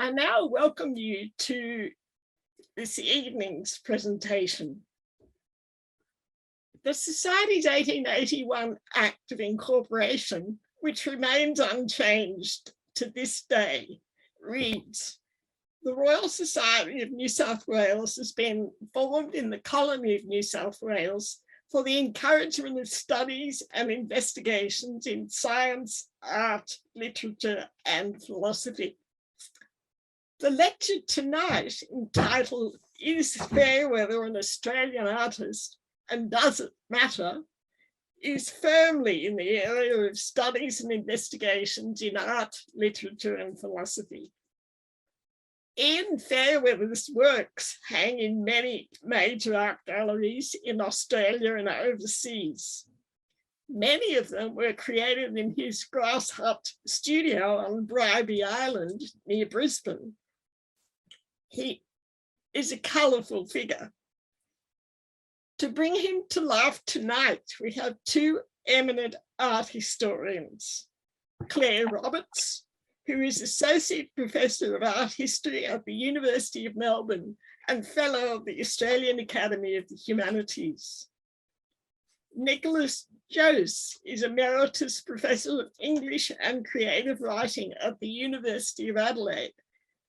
I now welcome you to this evening's presentation. The Society's 1881 Act of Incorporation, which remains unchanged to this day, reads, "The Royal Society of New South Wales has been formed in the colony of New South Wales for the encouragement of studies and investigations in science, art, literature, and philosophy." The lecture tonight, entitled "Is Fairweather an Australian Artist and Does It Matter?", is firmly in the area of studies and investigations in art, literature, and philosophy. Ian Fairweather's works hang in many major art galleries in Australia and overseas. Many of them were created in his grass hut studio on Bribie Island near Brisbane. He is a colourful figure. To bring him to life tonight, we have two eminent art historians, Clare Roberts, who is Associate Professor of Art History at the University of Melbourne and Fellow of the Australian Academy of the Humanities. Nicolas is Emeritus Professor of English and Creative Writing at the University of Adelaide,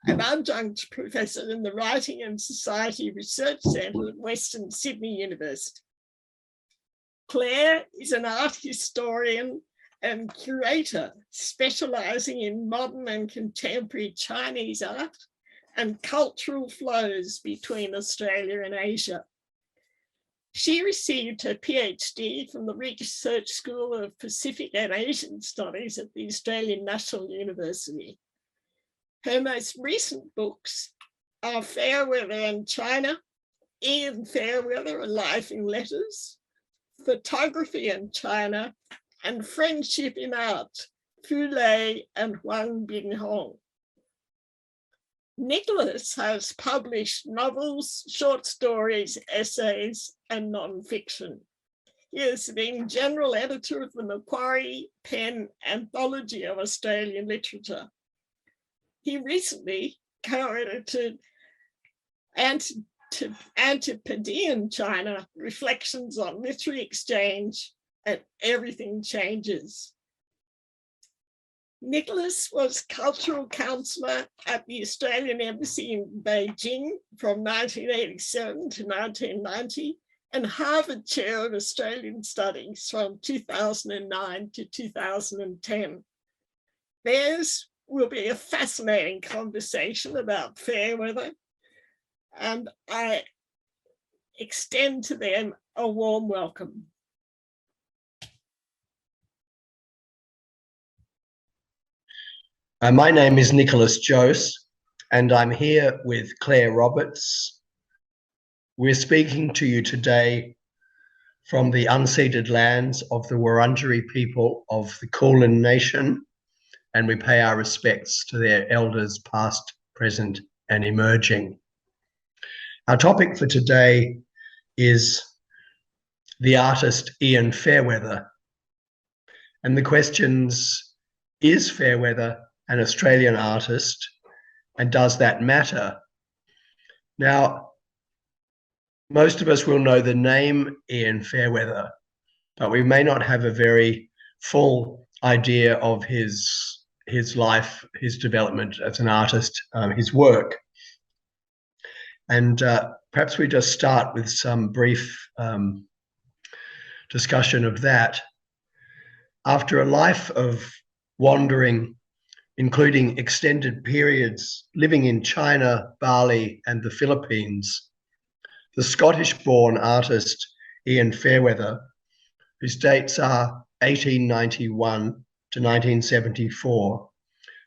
an adjunct professor in the Writing and Society Research Centre at Western Sydney University. Clare is an art historian and curator specialising in modern and contemporary Chinese art and cultural flows between Australia and Asia. She received her PhD from the Research School of Pacific and Asian Studies at the Australian National University. Her most recent books are Fairweather and China, Ian Fairweather, A Life in Letters, Photography and China, and Friendship in Art, Slade and Huang Binghong. Nicolas has published novels, short stories, essays, and non-fiction. He has been general editor of the Macquarie Pen Anthology of Australian Literature. He recently co-edited Antipodean China, Reflections on Literary Exchange and Everything Changes. Nicolas was cultural counsellor at the Australian Embassy in Beijing from 1987 to 1990 and Harvard Chair of Australian Studies from 2009 to 2010. Theirs will be a fascinating conversation about Fairweather, and I extend to them a warm welcome. My name is Nicolas Jose, and I'm here with Clare Roberts. We're speaking to you today from the unceded lands of the Wurundjeri people of the Kulin Nation, and we pay our respects to their elders past, present, and emerging. Our topic for today is the artist Ian Fairweather, and the questions: is Fairweather an Australian artist, and does that matter? Now, most of us will know the name Ian Fairweather, but we may not have a very full idea of his life, his development as an artist, his work. And perhaps we just start with some brief discussion of that. After a life of wandering, including extended periods living in China, Bali, and the Philippines, the Scottish-born artist Ian Fairweather, whose dates are 1891 to 1974,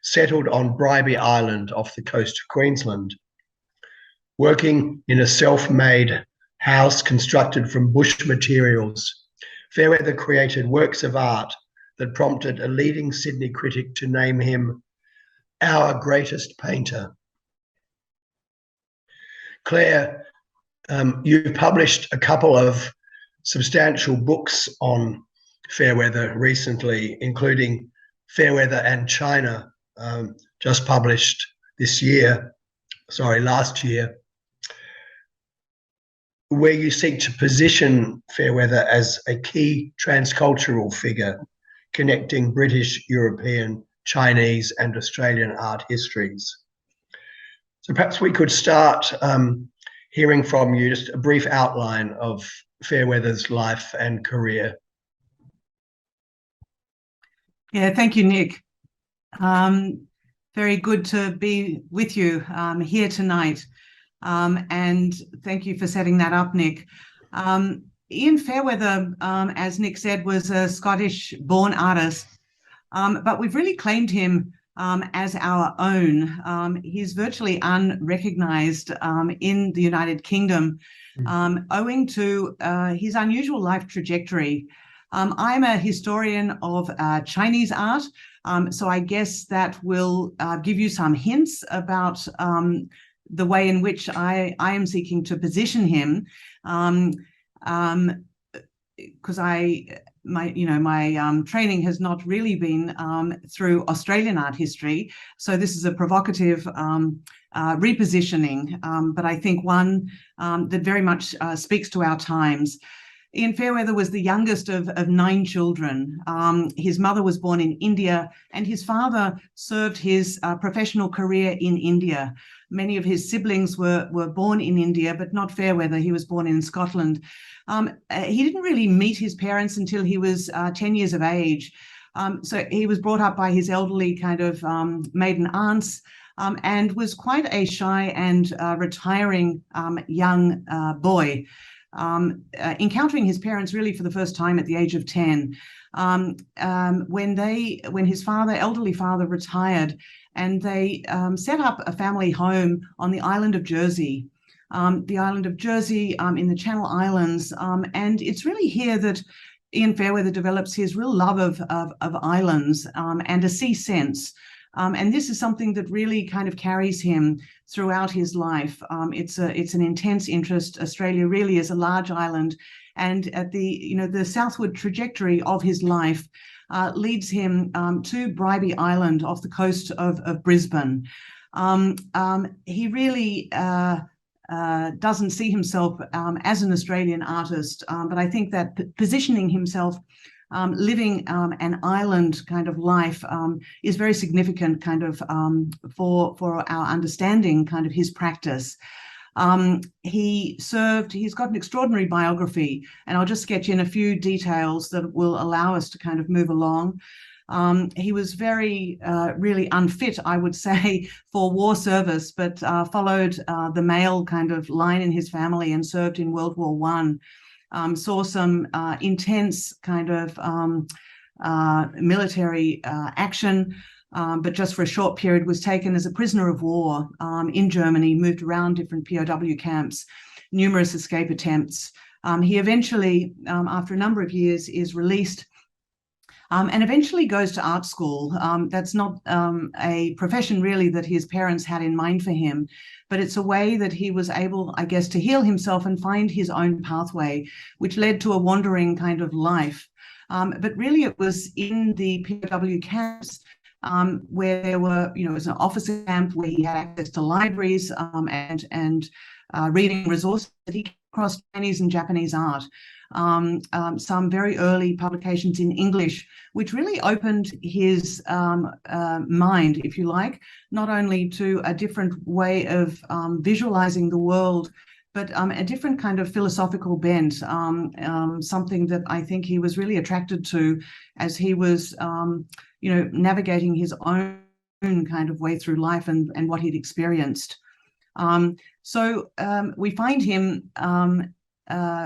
settled on Bribie Island off the coast of Queensland. Working in a self-made house constructed from bush materials, Fairweather created works of art that prompted a leading Sydney critic to name him our greatest painter. Clare, you've published a couple of substantial books on Fairweather recently, including Fairweather and China, just published last year, where you seek to position Fairweather as a key transcultural figure connecting British, European, Chinese and Australian art histories. So perhaps we could start hearing from you just a brief outline of Fairweather's life and career. Yeah, thank you, Nick. Very good to be with you here tonight. And thank you for setting that up, Nick. Ian Fairweather, as Nick said, was a Scottish-born artist, but we've really claimed him as our own. He's virtually unrecognised in the United Kingdom, owing to his unusual life trajectory. I'm a historian of Chinese art, so I guess that will give you some hints about the way in which I am seeking to position him, because my training has not really been through Australian art history, so this is a provocative repositioning, but I think one that very much speaks to our times. Ian Fairweather was the youngest of 9 children. His mother was born in India, and his father served his professional career in India. Many of his siblings were born in India, but not Fairweather. He was born in Scotland. He didn't really meet his parents until he was 10 years of age. So he was brought up by his elderly kind of maiden aunts, and was quite a shy and retiring young boy. Encountering his parents really for the first time at the age of 10, when his elderly father retired, and they set up a family home on the island of Jersey. The island of Jersey in the Channel Islands, and it's really here that Ian Fairweather develops his real love of islands and a sea sense. And this is something that really kind of carries him throughout his life. It's an intense interest. Australia really is a large island, and at the southward trajectory of his life leads him to Bribie Island off the coast of Brisbane. He really doesn't see himself as an Australian artist, but I think that positioning himself living an island kind of life is very significant kind of for our understanding kind of his practice. He's got an extraordinary biography, and I'll just sketch in a few details that will allow us to kind of move along. He was very, really unfit, I would say, for war service, but followed the male kind of line in his family and served in World War I. Saw some intense kind of military action, but just for a short period was taken as a prisoner of war in Germany, moved around different POW camps, numerous escape attempts. He eventually, after a number of years, is released and eventually goes to art school. That's not a profession really that his parents had in mind for him, but it's a way that he was able, I guess, to heal himself and find his own pathway, which led to a wandering kind of life. But really it was in the POW camps where there were, it was an officer camp where he had access to libraries and reading resources that he came across Chinese and Japanese art. Some very early publications in English, which really opened his mind, if you like, not only to a different way of visualizing the world, but a different kind of philosophical bent, something that I think he was really attracted to as he was, navigating his own kind of way through life and what he'd experienced. So we find him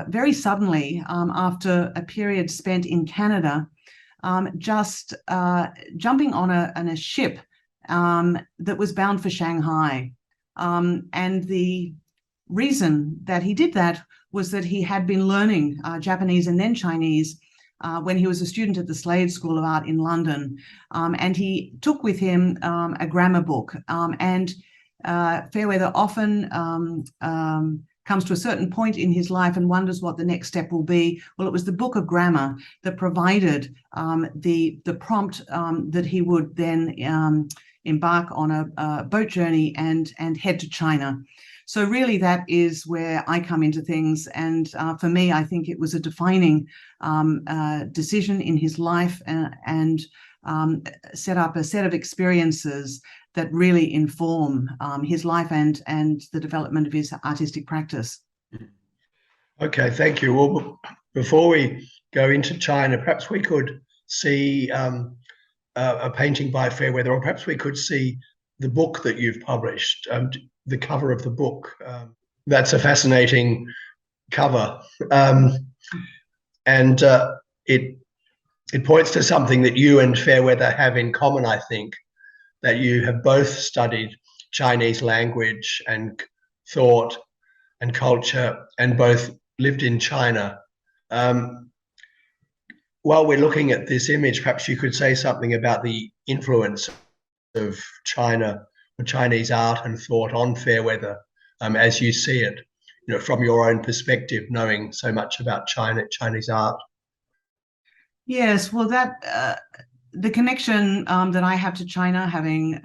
very suddenly, after a period spent in Canada, just jumping on a ship that was bound for Shanghai. And the reason that he did that was that he had been learning Japanese and then Chinese when he was a student at the Slade School of Art in London. And he took with him a grammar book. And Fairweather often comes to a certain point in his life and wonders what the next step will be. Well, it was the book of grammar that provided the prompt that he would then embark on a boat journey and head to China. So really that is where I come into things. And for me, I think it was a defining decision in his life and set up a set of experiences that really inform his life and the development of his artistic practice. Okay, thank you. Well, before we go into China, perhaps we could see a painting by Fairweather, or perhaps we could see the book that you've published, the cover of the book. That's a fascinating cover. And it points to something that you and Fairweather have in common, I think, that you have both studied Chinese language and thought and culture and both lived in China. While we're looking at this image, perhaps you could say something about the influence of China or Chinese art and thought on Fairweather as you see it, from your own perspective, knowing so much about Chinese art. Yes, well, that the connection that I have to China, having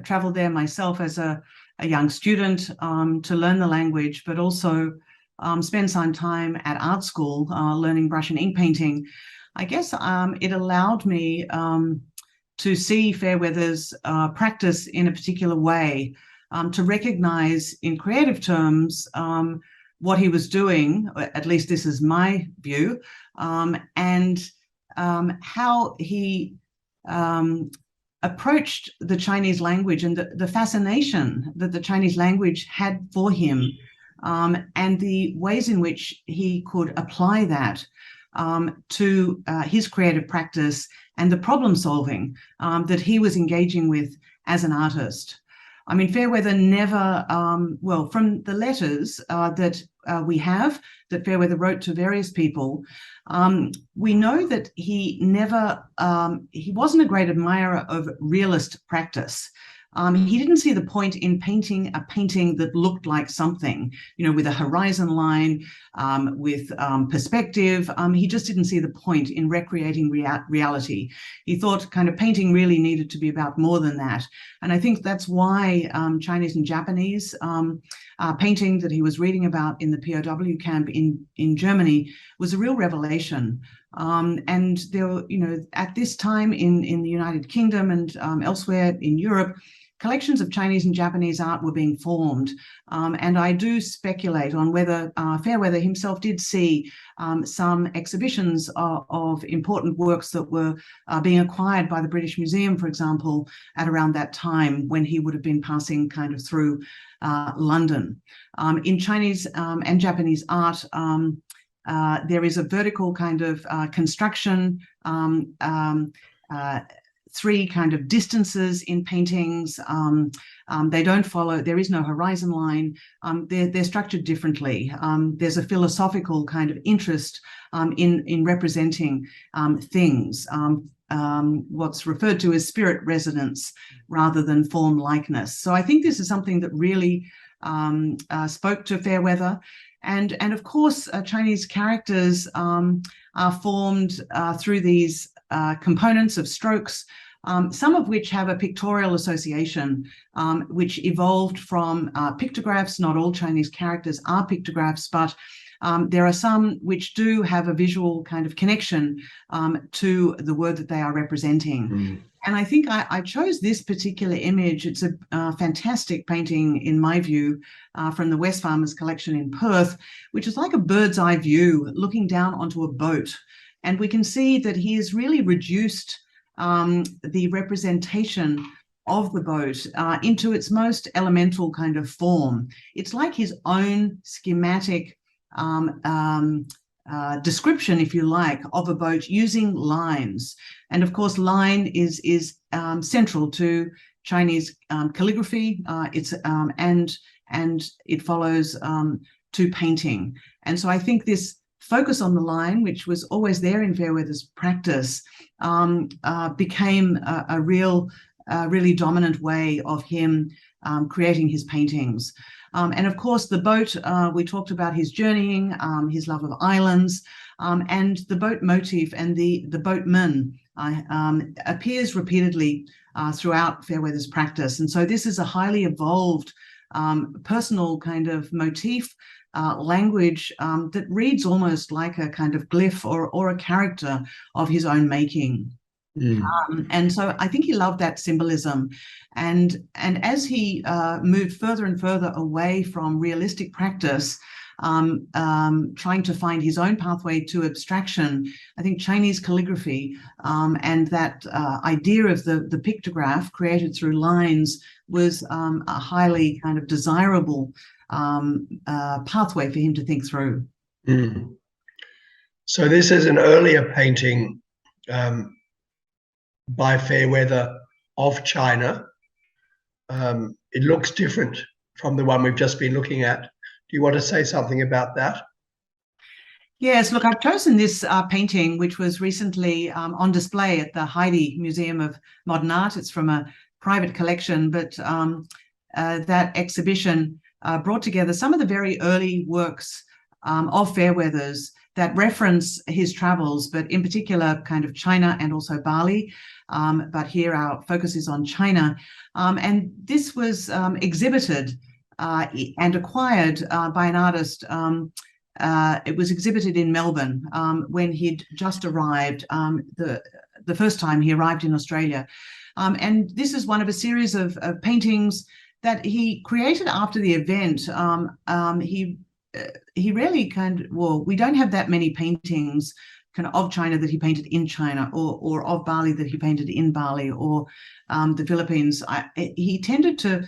traveled there myself as a young student to learn the language, but also spend some time at art school learning brush and ink painting, I guess it allowed me to see Fairweather's practice in a particular way, to recognize in creative terms what he was doing, at least this is my view, and how he approached the Chinese language and the fascination that the Chinese language had for him, and the ways in which he could apply that to his creative practice and the problem solving that he was engaging with as an artist. I mean, Fairweather never, well, from the letters that we have that Fairweather wrote to various people, we know that he never, he wasn't a great admirer of realist practice. He didn't see the point in painting a painting that looked like something, with a horizon line, with perspective. He just didn't see the point in recreating reality. He thought kind of painting really needed to be about more than that. And I think that's why Chinese and Japanese painting that he was reading about in the POW camp in Germany was a real revelation. And there were, at this time in the United Kingdom and elsewhere in Europe, collections of Chinese and Japanese art were being formed. And I do speculate on whether Fairweather himself did see some exhibitions of important works that were being acquired by the British Museum, for example, at around that time when he would have been passing kind of through London. In Chinese and Japanese art, there is a vertical kind of construction, three kind of distances in paintings. They don't follow, there is no horizon line. They're structured differently. There's a philosophical kind of interest in representing things, what's referred to as spirit resonance rather than form likeness. So I think this is something that really spoke to Fairweather. And of course, Chinese characters are formed through these components of strokes, some of which have a pictorial association, which evolved from pictographs. Not all Chinese characters are pictographs, but there are some which do have a visual kind of connection to the word that they are representing. Mm. And I think I chose this particular image. It's a fantastic painting, in my view, from the Wesfarmers collection in Perth, which is like a bird's eye view looking down onto a boat. And we can see that he has really reduced the representation of the boat into its most elemental kind of form. It's like his own schematic description, if you like, of a boat using lines. And of course, line is central to Chinese calligraphy. And it follows to painting. And so I think this focus on the line, which was always there in Fairweather's practice, became a really dominant way of him creating his paintings. And of course, the boat, we talked about his journeying, his love of islands, and the boat motif and the boatman appears repeatedly throughout Fairweather's practice. And so this is a highly evolved personal kind of motif, language that reads almost like a kind of glyph or a character of his own making. And so I think he loved that symbolism. And as he moved further and further away from realistic practice, trying to find his own pathway to abstraction, I think Chinese calligraphy and that idea of the pictograph created through lines was a highly kind of desirable pathway for him to think through. So this is an earlier painting by Fairweather of China. It looks different from the one we've just been looking at. Do you want to say something about that? Yes, look, I've chosen this painting, which was recently on display at the Heide Museum of Modern Art. It's from a private collection, but that exhibition brought together some of the very early works of Fairweather's that reference his travels, but in particular kind of China and also Bali. But here our focus is on China. And this was exhibited and acquired by an artist. It was exhibited in Melbourne when he'd just arrived, the first time he arrived in Australia. And this is one of a series of paintings that he created after the event. He really we don't have that many paintings kind of China that he painted in China, or of Bali that he painted in Bali, or the Philippines. He tended to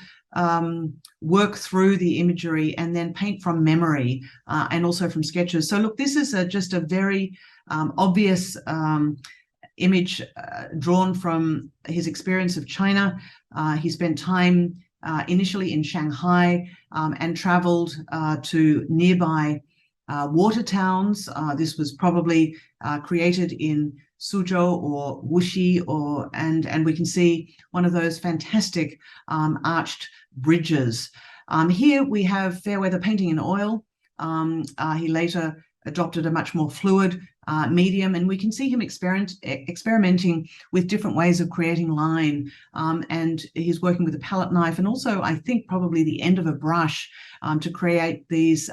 work through the imagery and then paint from memory and also from sketches. So look, this is just a very obvious image drawn from his experience of China. He spent time initially in Shanghai and traveled to nearby water towns. This was probably created in Suzhou or Wuxi, and we can see one of those fantastic arched bridges. Here we have Fairweather painting in oil. He later adopted a much more fluid medium, and we can see him experimenting with different ways of creating line, and he's working with a palette knife and also I think probably the end of a brush to create these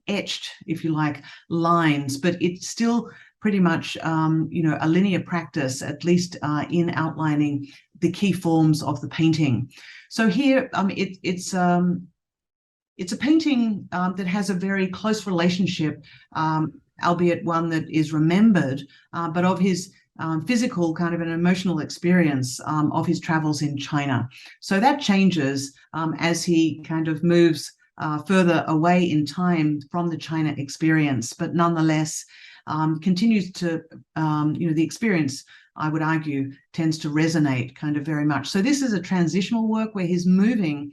etched, if you like, lines, but it's still pretty much a linear practice, at least in outlining the key forms of the painting. So here it's a painting that has a very close relationship, albeit one that is remembered, but of his physical kind of an emotional experience of his travels in China. So that changes as he kind of moves further away in time from the China experience, but nonetheless continues to, the experience, I would argue, tends to resonate kind of very much. So this is a transitional work where he's moving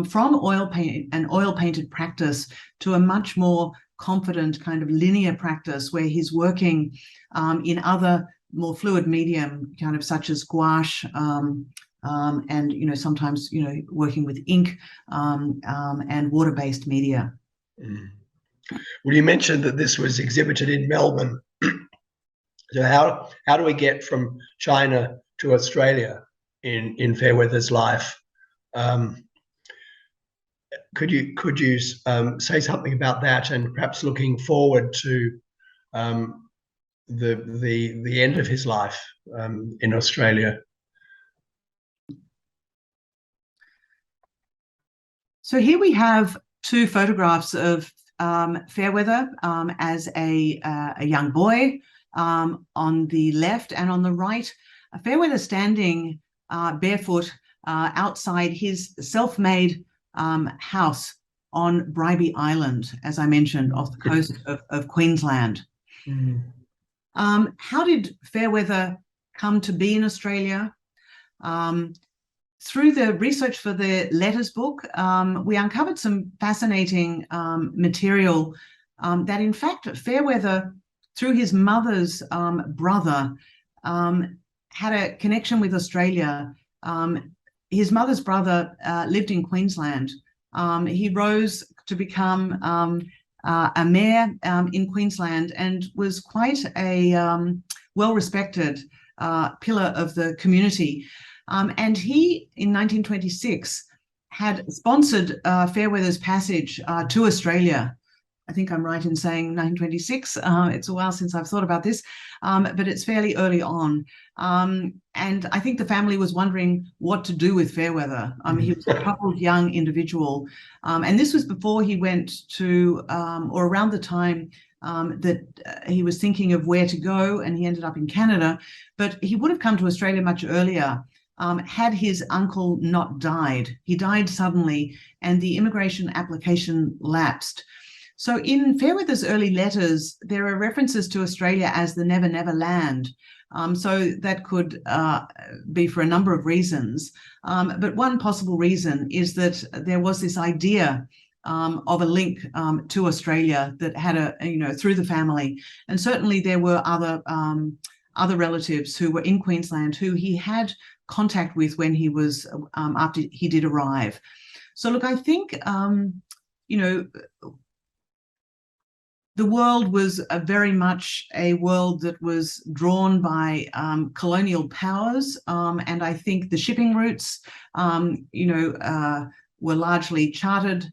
from oil paint and oil painted practice to a much more confident kind of linear practice where he's working in other more fluid medium, kind of such as gouache, and sometimes working with ink and water-based media. Well, you mentioned that this was exhibited in Melbourne. So how do we get from China to Australia in Fairweather's life? Could you say something about that, and perhaps looking forward to the end of his life in Australia? So here we have two photographs of Fairweather as a young boy on the left, and on the right, Fairweather standing barefoot outside his self-made house on Bribie Island, as I mentioned, off the coast of Queensland. How did Fairweather come to be in Australia? Through the research for the letters book, we uncovered some fascinating material that, in fact, Fairweather, through his mother's brother, had a connection with Australia. His mother's brother lived in Queensland. He rose to become a mayor in Queensland and was quite a well-respected pillar of the community. And he, in 1926, had sponsored Fairweather's passage to Australia. I think I'm right in saying 1926. It's a while since I've thought about this, but it's fairly early on. And I think the family was wondering what to do with Fairweather. He was a troubled young individual. And this was before he went to, or around the time that he was thinking of where to go, and he ended up in Canada. But he would have come to Australia much earlier had his uncle not died. He died suddenly, and the immigration application lapsed. So in Fairweather's early letters, there are references to Australia as the Never Never Land. So that could be for a number of reasons. But one possible reason is that there was this idea of a link to Australia that had through the family. And certainly there were other relatives who were in Queensland who he had contact with when he was, after he did arrive. So look, I think, the world was very much a world that was drawn by colonial powers, and I think the shipping routes, were largely chartered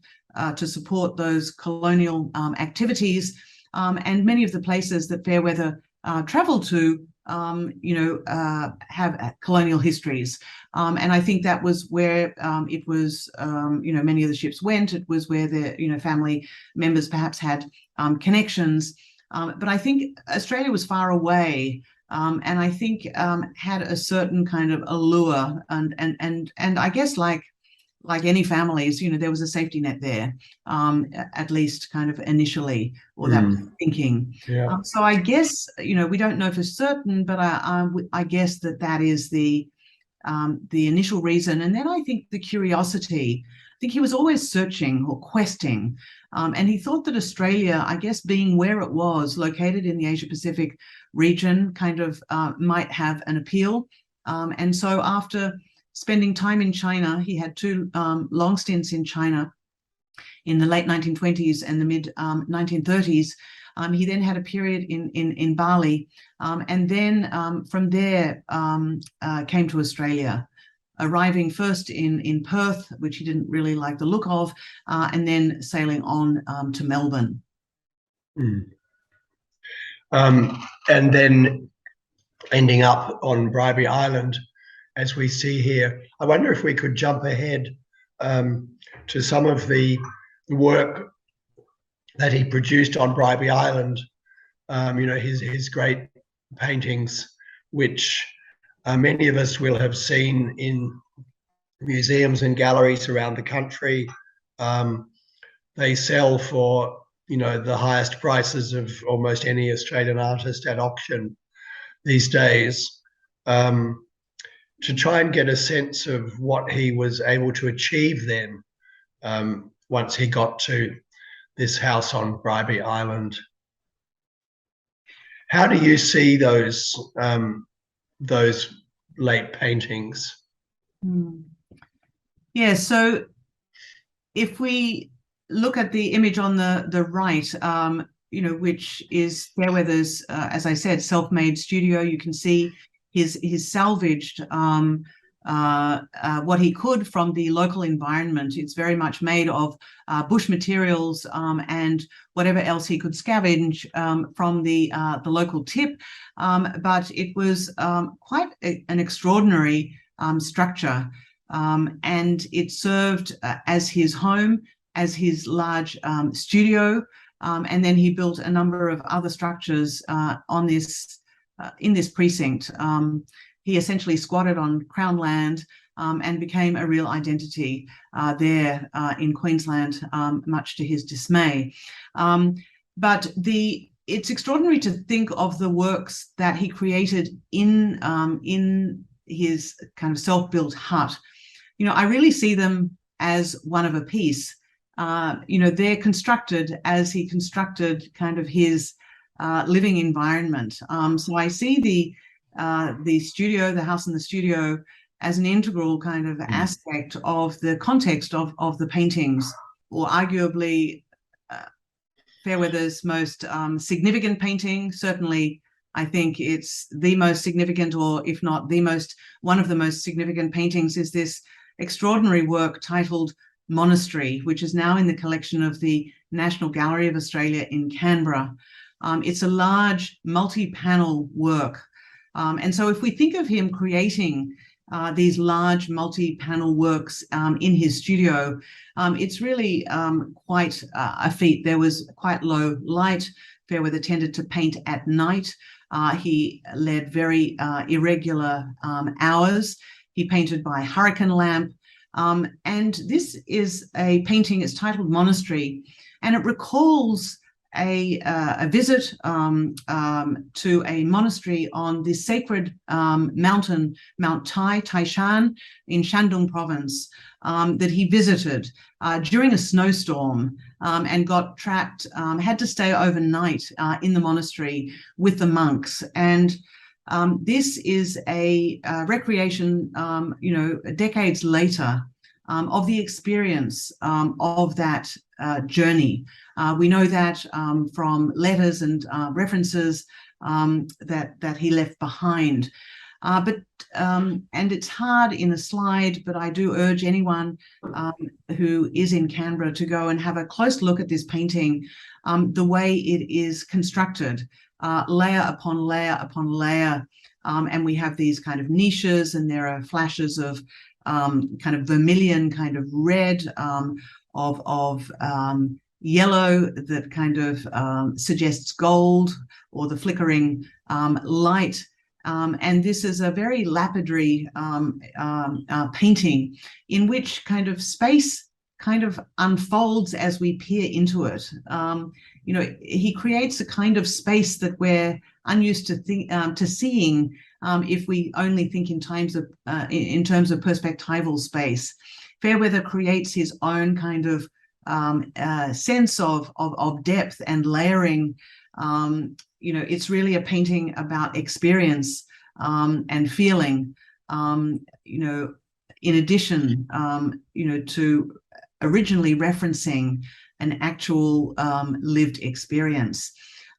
to support those colonial activities, and many of the places that Fairweather travelled to, have colonial histories, and I think that was where it was. Many of the ships went. It was where the family members perhaps had connections, but I think Australia was far away, and I think had a certain kind of allure, and I guess like any families, there was a safety net there, at least kind of initially, or that was thinking. Yeah. So I guess, we don't know for certain, but I guess that is the initial reason. And then I think the curiosity. I think he was always searching or questing, and he thought that Australia, I guess, being where it was located in the Asia Pacific region, kind of might have an appeal. And so after spending time in China, he had two long stints in China in the late 1920s and the mid 1930s. He then had a period in Bali, and then from there came to Australia, arriving first in Perth, which he didn't really like the look of, and then sailing on to Melbourne. And then ending up on Bribie Island, as we see here. I wonder if we could jump ahead to some of the work that he produced on Bribie Island, his great paintings, which many of us will have seen in museums and galleries around the country. They sell for, the highest prices of almost any Australian artist at auction these days. To try and get a sense of what he was able to achieve then, once he got to this house on Bribie Island. How do you see those late paintings? Yeah, so if we look at the image on the right, which is Fairweather's, as I said, self-made studio, you can see his salvaged what he could from the local environment. It's very much made of bush materials and whatever else he could scavenge from the local tip. But it was quite an extraordinary structure, and it served as his home, as his large studio, and then he built a number of other structures on this. In this precinct. He essentially squatted on Crown land and became a real identity there in Queensland, much to his dismay. But it's extraordinary to think of the works that he created in his kind of self-built hut. I really see them as one of a piece. They're constructed as he constructed kind of his living environment. So I see the studio, the house and the studio, as an integral kind of aspect of the context of the paintings, or arguably Fairweather's most significant painting, certainly I think it's the most significant, or if not the most, one of the most significant paintings is this extraordinary work titled Monastery, which is now in the collection of the National Gallery of Australia in Canberra. It's a large multi-panel work. And so if we think of him creating these large multi-panel works in his studio, it's really quite a feat. There was quite low light. Fairweather tended to paint at night. He led very irregular hours. He painted by hurricane lamp. And this is a painting, it's titled Monastery, and it recalls a visit to a monastery on the sacred mountain, Mount Taishan in Shandong province, that he visited during a snowstorm and got trapped, had to stay overnight in the monastery with the monks. And this is a recreation, decades later, of the experience of that journey. We know that from letters and references that he left behind. And it's hard in a slide, but I do urge anyone who is in Canberra to go and have a close look at this painting, the way it is constructed, layer upon layer upon layer. And we have these kind of niches, and there are flashes of kind of vermilion, kind of red, of yellow that kind of suggests gold, or the flickering light. And this is a very lapidary painting in which kind of space kind of unfolds as we peer into it. He creates a kind of space that we're unused to seeing if we only think in terms of perspectival space. Fairweather creates his own kind of sense of depth and layering. It's really a painting about experience and feeling, in addition, to originally referencing an actual lived experience.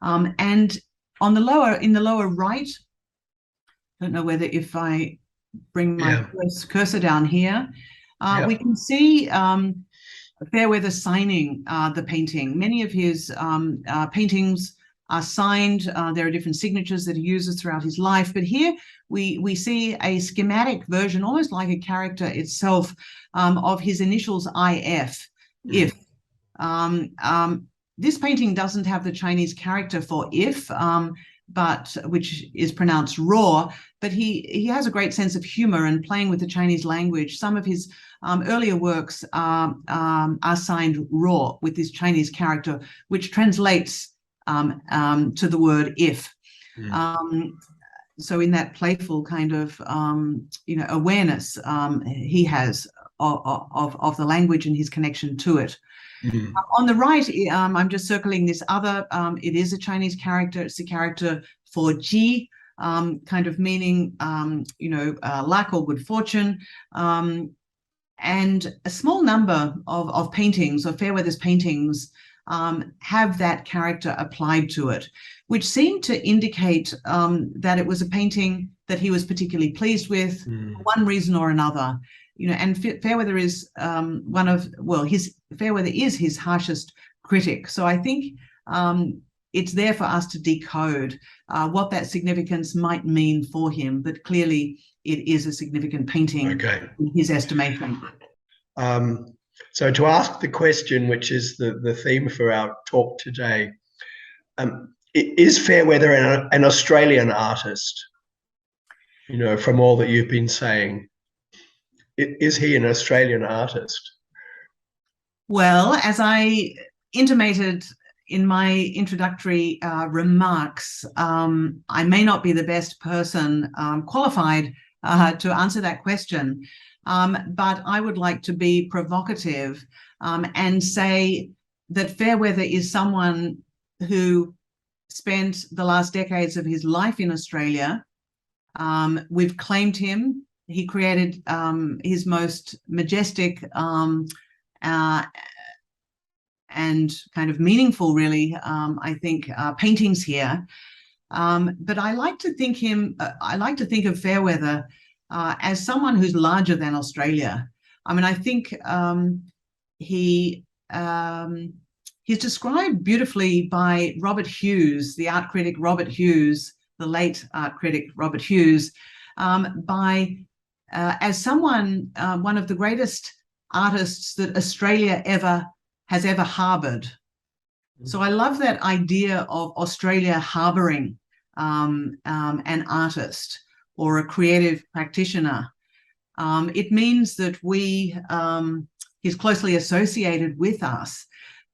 And in the lower right, I don't know whether if I bring my cursor down here, we can see Fairweather signing the painting. Many of his paintings are signed. There are different signatures that he uses throughout his life, but here we see a schematic version, almost like a character itself, of his initials IF, if. This painting doesn't have the Chinese character for if, but which is pronounced raw, but he has a great sense of humor and playing with the Chinese language. Some of his earlier works are signed raw with this Chinese character, which translates to the word if. So in that playful kind of awareness he has of the language and his connection to it. On the right, I'm just circling this other, it is a Chinese character. It's the character for Ji, kind of meaning, luck or good fortune. And a small number of paintings, or Fairweather's paintings, have that character applied to it, which seemed to indicate that it was a painting that he was particularly pleased with, for one reason or another. And Fairweather is Fairweather is his harshest critic. So I think it's there for us to decode what that significance might mean for him, but clearly it is a significant painting in his estimation. So to ask the question, which is the theme for our talk today, is Fairweather an Australian artist? From all that you've been saying. Is he an Australian artist? Well, as I intimated in my introductory remarks, I may not be the best person qualified to answer that question, but I would like to be provocative and say that Fairweather is someone who spent the last decades of his life in Australia. We've claimed him. He created his most majestic and kind of meaningful, really, I think, paintings here. But I like to think of Fairweather as someone who's larger than Australia. I mean, I think he's described beautifully by Robert Hughes, the art critic Robert Hughes, the late art critic Robert Hughes, as someone, one of the greatest artists that Australia has ever harboured. So I love that idea of Australia harbouring an artist or a creative practitioner. It means that he's closely associated with us.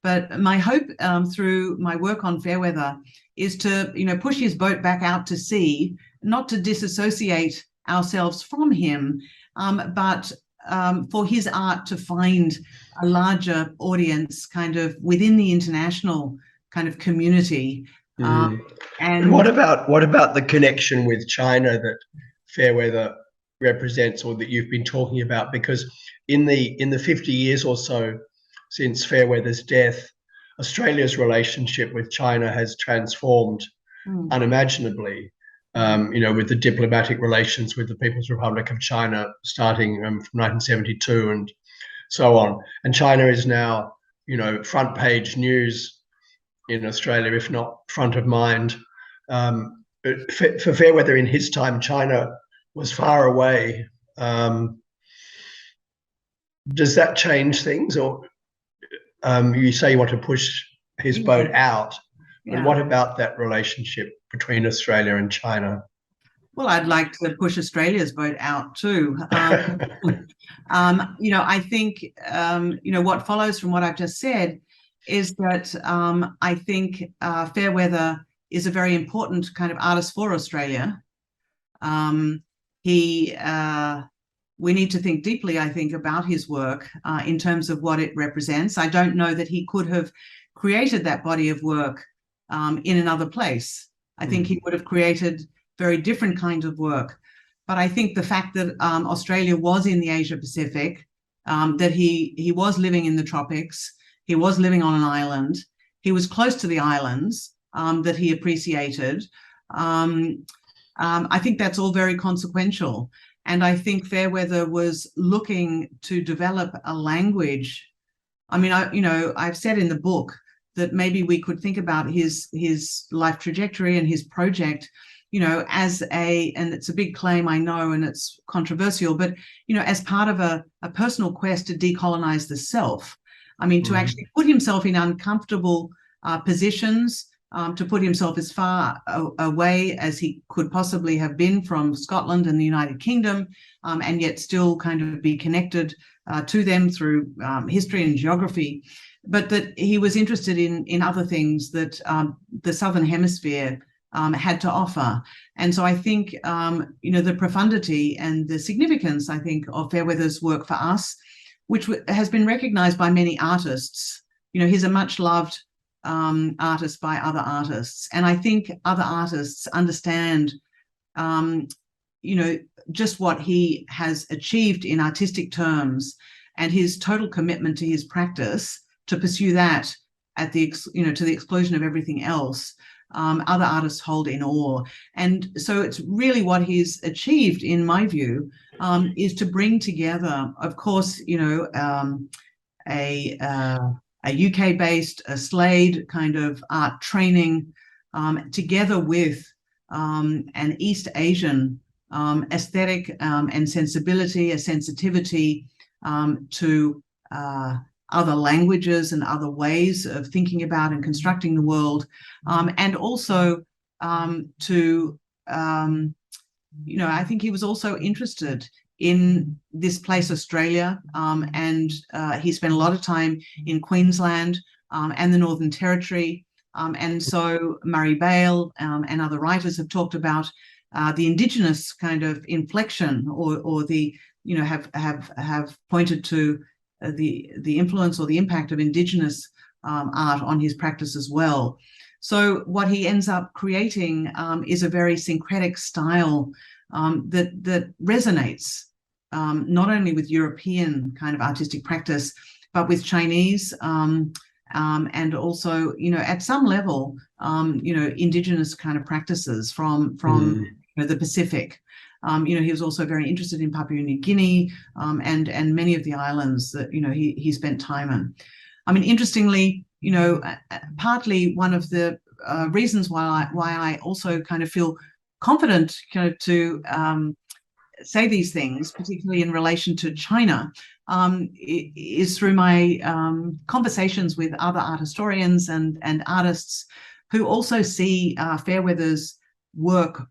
But my hope through my work on Fairweather is to, push his boat back out to sea, not to disassociate ourselves from him, but for his art to find a larger audience kind of within the international kind of community. And what about the connection with China that Fairweather represents, or that you've been talking about? Because in the 50 years or so since Fairweather's death, Australia's relationship with China has transformed unimaginably. With the diplomatic relations with the People's Republic of China starting from 1972 and so on. And China is now, front page news in Australia, if not front of mind. For Fairweather in his time, China was far away. Does that change things? Or you say you want to push his boat out, but what about that relationship between Australia and China? Well, I'd like to push Australia's boat out too. I think, what follows from what I've just said is that I think Fairweather is a very important kind of artist for Australia. We need to think deeply, I think, about his work in terms of what it represents. I don't know that he could have created that body of work in another place. I think he would have created very different kinds of work. But I think the fact that Australia was in the Asia Pacific, that he was living in the tropics, he was living on an island, he was close to the islands that he appreciated. I think that's all very consequential. And I think Fairweather was looking to develop a language. I mean, I've said in the book that maybe we could think about his life trajectory and his project, as and it's a big claim, I know, and it's controversial, but, as part of a personal quest to decolonize the self. I mean, to actually put himself in uncomfortable positions, to put himself as far away as he could possibly have been from Scotland and the United Kingdom, and yet still kind of be connected to them through history and geography, but that he was interested in other things that the Southern Hemisphere had to offer. And so I think, the profundity and the significance, I think, of Fairweather's work for us, which has been recognized by many artists. He's a much loved artist by other artists. And I think other artists understand, just what he has achieved in artistic terms and his total commitment to his practice to pursue that at the, to the exclusion of everything else. Other artists hold in awe. And so it's really what he's achieved, in my view, is to bring together, of course, a UK-based, a Slade kind of art training, together with an East Asian aesthetic and sensibility, a sensitivity to other languages and other ways of thinking about and constructing the world, and also to, I think he was also interested in this place, Australia, and he spent a lot of time in Queensland and the Northern Territory, and so Murray Bale and other writers have talked about the Indigenous kind of inflection, or the, have pointed to the influence or the impact of Indigenous art on his practice as well. So what he ends up creating is a very syncretic style that resonates not only with European kind of artistic practice, but with Chinese and also, at some level, indigenous kind of practices from the Pacific. He was also very interested in Papua New Guinea and many of the islands that he spent time in. I mean, interestingly, partly one of the reasons why I also kind of feel confident to say these things, particularly in relation to China, is through my conversations with other art historians and artists who also see Fairweather's work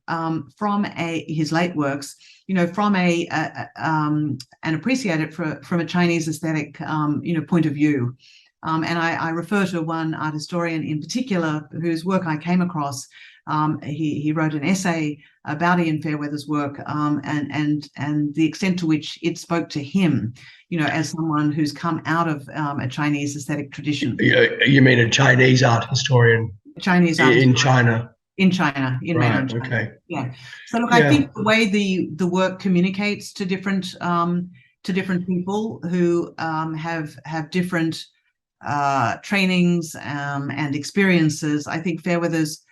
his late works, and appreciate it from a Chinese aesthetic, point of view. And I refer to one art historian in particular whose work I came across. He wrote an essay about Ian Fairweather's work and the extent to which it spoke to him, as someone who's come out of a Chinese aesthetic tradition. You mean a Chinese art historian? Chinese art in historian. China. In China, in mainland China. Okay. Yeah. So look, I think the way the work communicates to different people who have different trainings and experiences, I think Fairweather's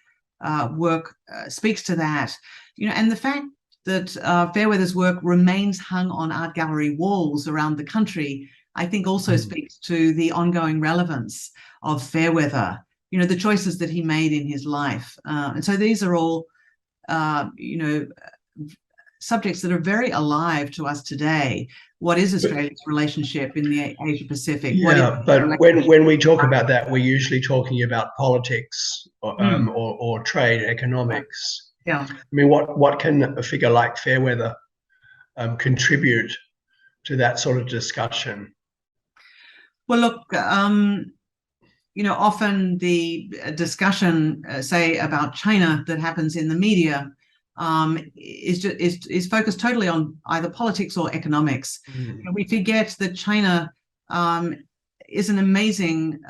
work speaks to that. And the fact that Fairweather's work remains hung on art gallery walls around the country, I think also speaks to the ongoing relevance of Fairweather, the choices that he made in his life. And so these are all, subjects that are very alive to us today. What is Australia's relationship in the Asia Pacific? Yeah, but when we talk about that, we're usually talking about politics or trade, economics. Yeah. I mean, what can a figure like Fairweather contribute to that sort of discussion? Well, look, often the discussion, say, about China that happens in the media is focused totally on either politics or economics. We forget that China is an amazing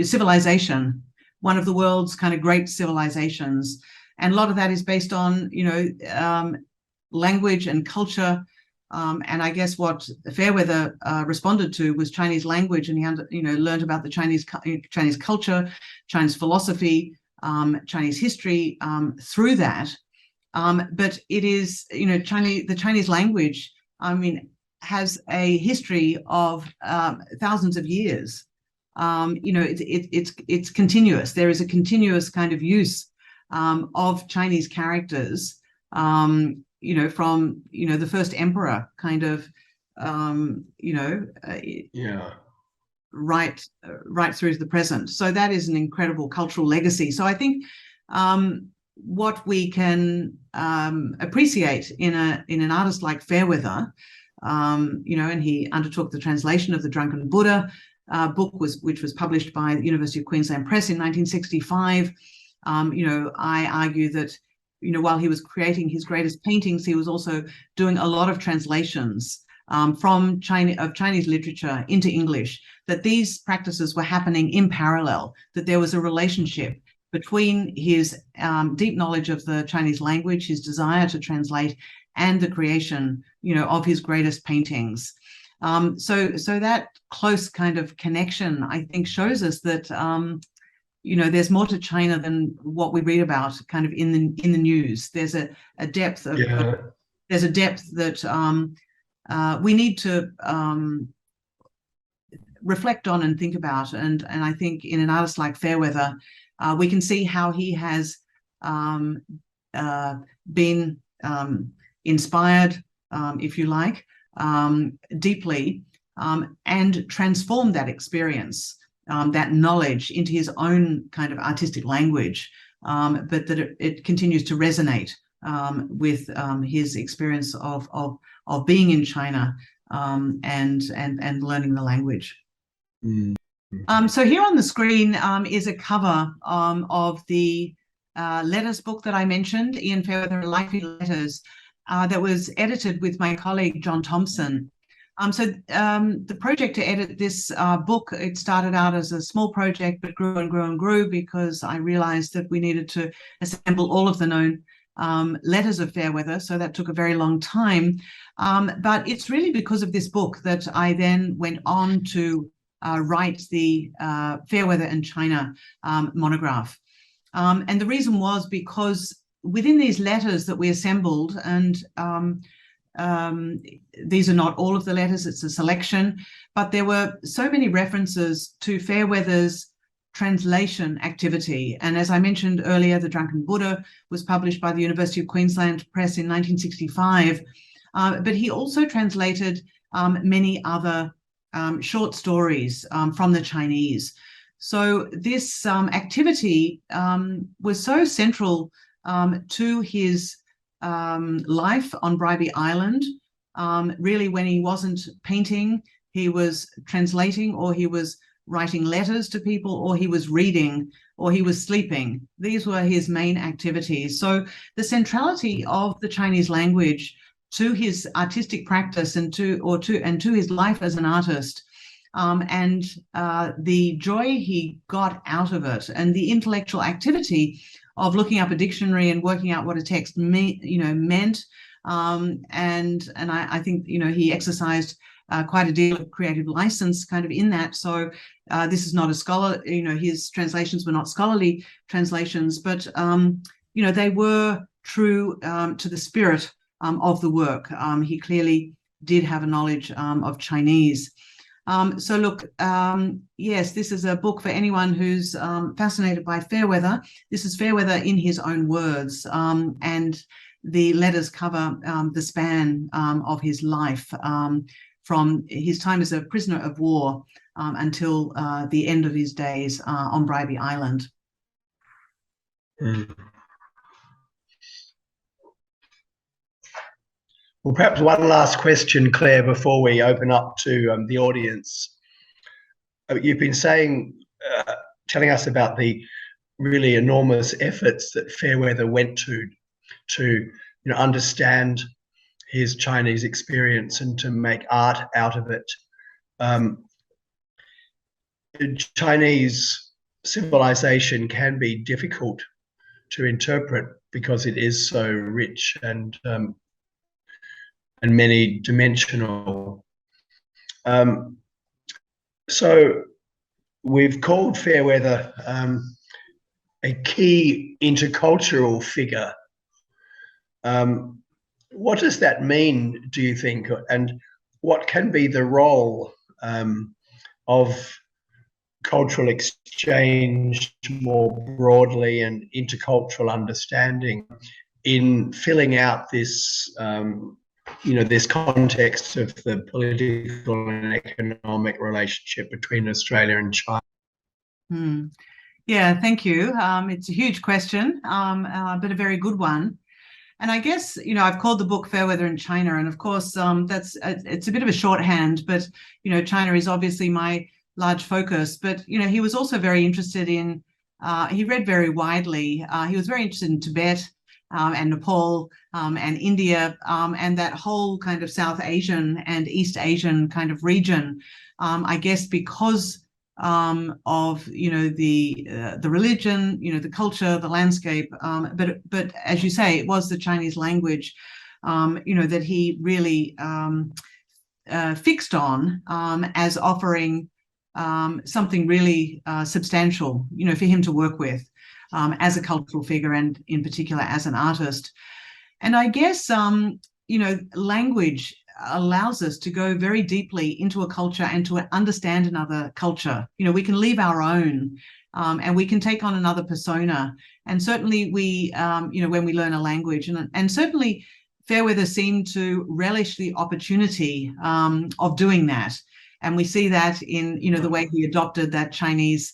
civilization, one of the world's kind of great civilizations, and a lot of that is based on language and culture. And I guess what Fairweather responded to was Chinese language, and he learned about the Chinese culture, Chinese philosophy, Chinese history through that. But it is, the Chinese language, has a history of thousands of years. It's continuous. There is a continuous kind of use of Chinese characters, from the first emperor kind of, right through to the present. So that is an incredible cultural legacy. So I think what we can appreciate in an artist like Fairweather, and he undertook the translation of the Drunken Buddha book, which was published by the University of Queensland Press in 1965. I argue that, while he was creating his greatest paintings, he was also doing a lot of translations from Chinese literature into English, that these practices were happening in parallel, that there was a relationship between his deep knowledge of the Chinese language, his desire to translate, and the creation, of his greatest paintings. So that close kind of connection, I think, shows us that there's more to China than what we read about kind of in the news. There's a depth of there's a depth that we need to reflect on and think about. And I think in an artist like Fairweather, we can see how he has been inspired, if you like, deeply, and transformed that experience, that knowledge, into his own kind of artistic language, but that it continues to resonate with his experience of being in China and learning the language. So here on the screen is a cover of the letters book that I mentioned, Ian Fairweather Life Letters, that was edited with my colleague John Thompson. So the project to edit this book, it started out as a small project, but grew and grew and grew, because I realized that we needed to assemble all of the known letters of Fairweather. So that took a very long time. But it's really because of this book that I then went on to write the Fairweather and China monograph. And the reason was because within these letters that we assembled, and these are not all of the letters, it's a selection, but there were so many references to Fairweather's translation activity. And as I mentioned earlier, The Drunken Buddha was published by the University of Queensland Press in 1965, but he also translated many other short stories from the Chinese. So this activity was so central to his life on Bribie Island. Really, when he wasn't painting, he was translating, or he was writing letters to people, or he was reading, or he was sleeping. These were his main activities. So the centrality of the Chinese language to his artistic practice and to his life as an artist, and the joy he got out of it, and the intellectual activity of looking up a dictionary and working out what a text meant. And I think he exercised quite a deal of creative license kind of in that. So this is not a scholar, his translations were not scholarly translations, but they were true to the spirit of the work. He clearly did have a knowledge of Chinese. So look, yes, this is a book for anyone who's fascinated by Fairweather. This is Fairweather in his own words, and the letters cover the span of his life, from his time as a prisoner of war until the end of his days on Bribie Island. Mm. Well, perhaps one last question, Claire, before we open up to the audience. You've been telling us about the really enormous efforts that Fairweather went to understand his Chinese experience and to make art out of it. Chinese civilization can be difficult to interpret because it is so rich and many dimensional. So we've called Fairweather a key intercultural figure. What does that mean, do you think? And what can be the role of cultural exchange more broadly and intercultural understanding in filling out this this context of the political and economic relationship between Australia and China? Yeah, thank you. It's a huge question, but a very good one. And I guess, I've called the book Fairweather and China, and of course, it's a bit of a shorthand, but, China is obviously my large focus. But, he was also very interested in, he read very widely. He was very interested in Tibet and Nepal and India and that whole kind of South Asian and East Asian kind of region. I guess because of the religion, the culture, the landscape, but as you say, it was the Chinese language, that he really fixed on as offering something really substantial, for him to work with as a cultural figure and in particular as an artist. And I guess language allows us to go very deeply into a culture and to understand another culture. We can leave our own and we can take on another persona. And certainly we, when we learn a language, and certainly Fairweather seemed to relish the opportunity of doing that. And we see that in, the way he adopted that Chinese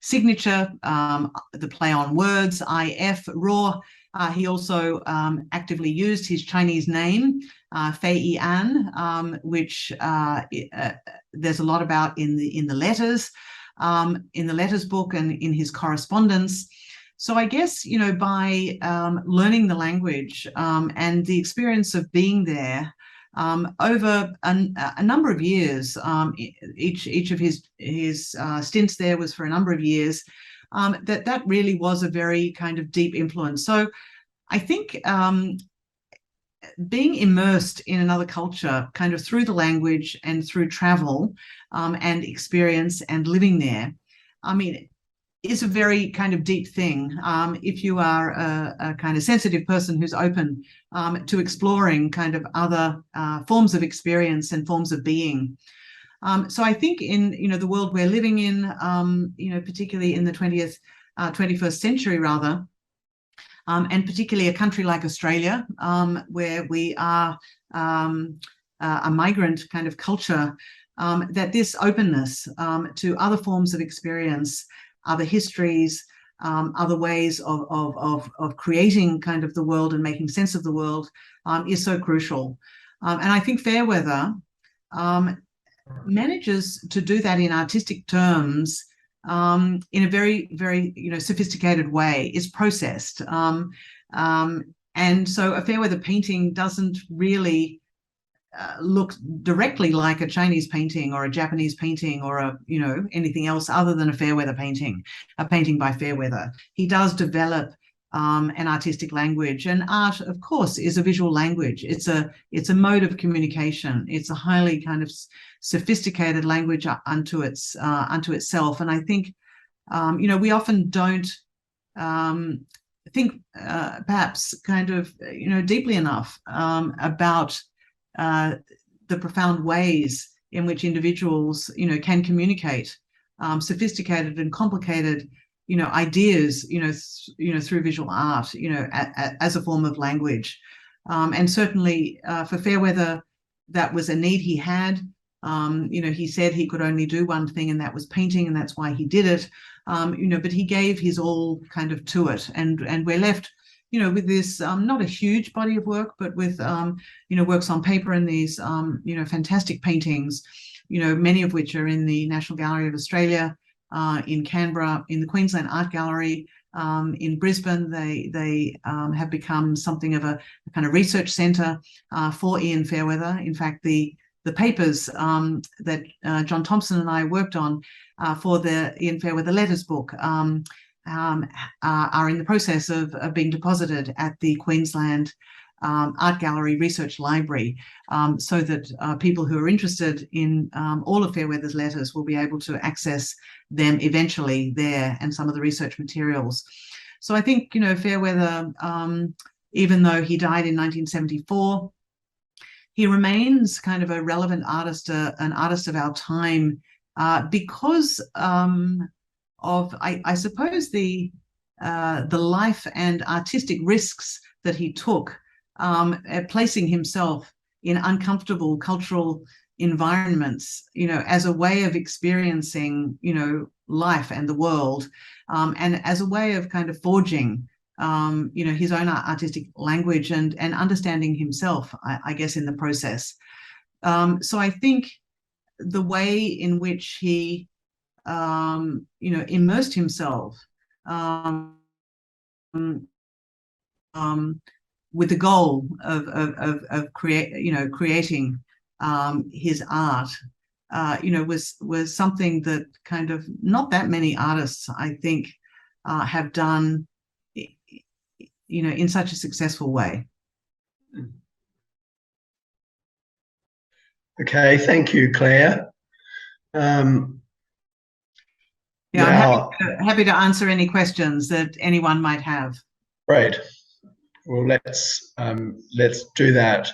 signature, the play on words, IF, raw. He also actively used his Chinese name, Fei An, which there's a lot about in the letters book and in his correspondence. So I guess, by learning the language and the experience of being there over a number of years, each of his stints there was for a number of years, that really was a very kind of deep influence. So I think being immersed in another culture kind of through the language and through travel and experience and living there, I mean, is a very kind of deep thing. If you are a kind of sensitive person who's open to exploring kind of other forms of experience and forms of being. So I think in, the world we're living in, particularly in the 21st century rather, and particularly a country like Australia, where we are a migrant kind of culture, that this openness to other forms of experience, other histories, other ways of creating kind of the world and making sense of the world is so crucial. And I think Fairweather manages to do that in artistic terms in a very, very, sophisticated way. It's processed. And so a Fairweather painting doesn't really look directly like a Chinese painting or a Japanese painting or anything else other than a Fairweather painting, a painting by Fairweather. He does develop an artistic language, and art, of course, is a visual language. It's a mode of communication. It's a highly kind of sophisticated language unto itself. And I think, we often don't think perhaps kind of, deeply enough about the profound ways in which individuals, can communicate sophisticated and complicated, ideas, through visual art, as a form of language. And certainly for Fairweather, that was a need he had. He said he could only do one thing, and that was painting, and that's why he did it. But he gave his all kind of to it, and we're left, with this not a huge body of work, but with works on paper and these fantastic paintings, many of which are in the National Gallery of Australia, in Canberra, in the Queensland Art Gallery, in Brisbane. They have become something of a kind of research centre for Ian Fairweather. In fact, the papers that John Thompson and I worked on for the Ian Fairweather Letters book are in the process of being deposited at the Queensland Art Gallery Research Library, so that people who are interested in all of Fairweather's letters will be able to access them eventually there, and some of the research materials. So I think, Fairweather, even though he died in 1974, he remains kind of a relevant artist, an artist of our time, because of, I suppose, the life and artistic risks that he took, placing himself in uncomfortable cultural environments, as a way of experiencing, life and the world, and as a way of kind of forging, his own artistic language and understanding himself, I guess, in the process. So I think the way in which he, immersed himself with the goal of creating his art, was something that kind of not that many artists, I think, have done, in such a successful way. Okay, thank you, Claire. I'm happy to answer any questions that anyone might have. Great. Well, let's do that.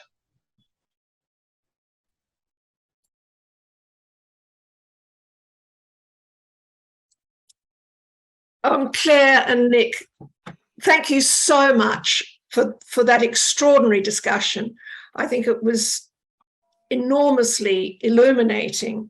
Claire and Nick, thank you so much for that extraordinary discussion. I think it was enormously illuminating.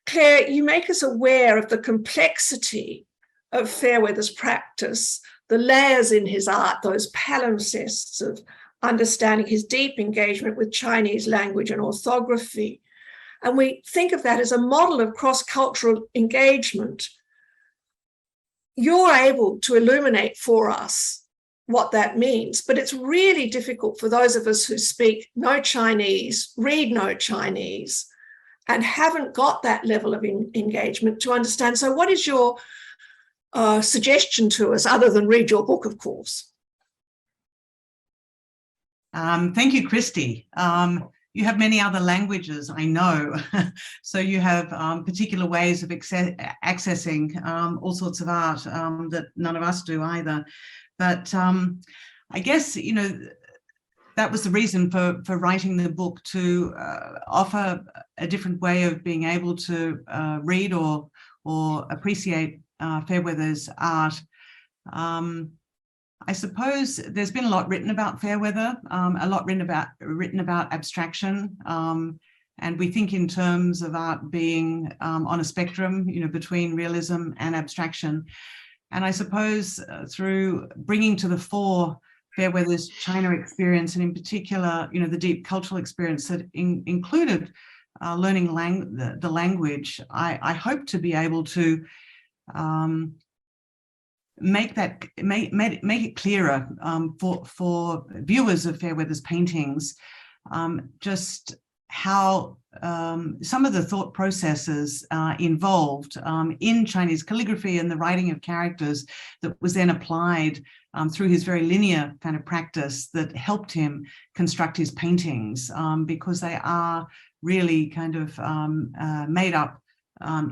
Claire, you make us aware of the complexity of Fairweather's practice, the layers in his art, those palimpsests of understanding his deep engagement with Chinese language and orthography. And we think of that as a model of cross-cultural engagement. You're able to illuminate for us what that means, but it's really difficult for those of us who speak no Chinese, read no Chinese, and haven't got that level of engagement to understand. So what is your suggestion to us, other than read your book, of course? Thank you, Christy. You have many other languages, I know. So you have particular ways of accessing all sorts of art that none of us do either. But I guess, you know, that was the reason for writing the book, to offer a different way of being able to read or appreciate Fairweather's art. I suppose there's been a lot written about Fairweather, a lot written about abstraction, and we think in terms of art being on a spectrum, you know, between realism and abstraction. And I suppose through bringing to the fore Fairweather's China experience, and in particular, you know, the deep cultural experience that included learning the language, I hope to be able to make it clearer for viewers of Fairweather's paintings, just how some of the thought processes involved in Chinese calligraphy and the writing of characters that was then applied through his very linear kind of practice that helped him construct his paintings, because they are really kind of made up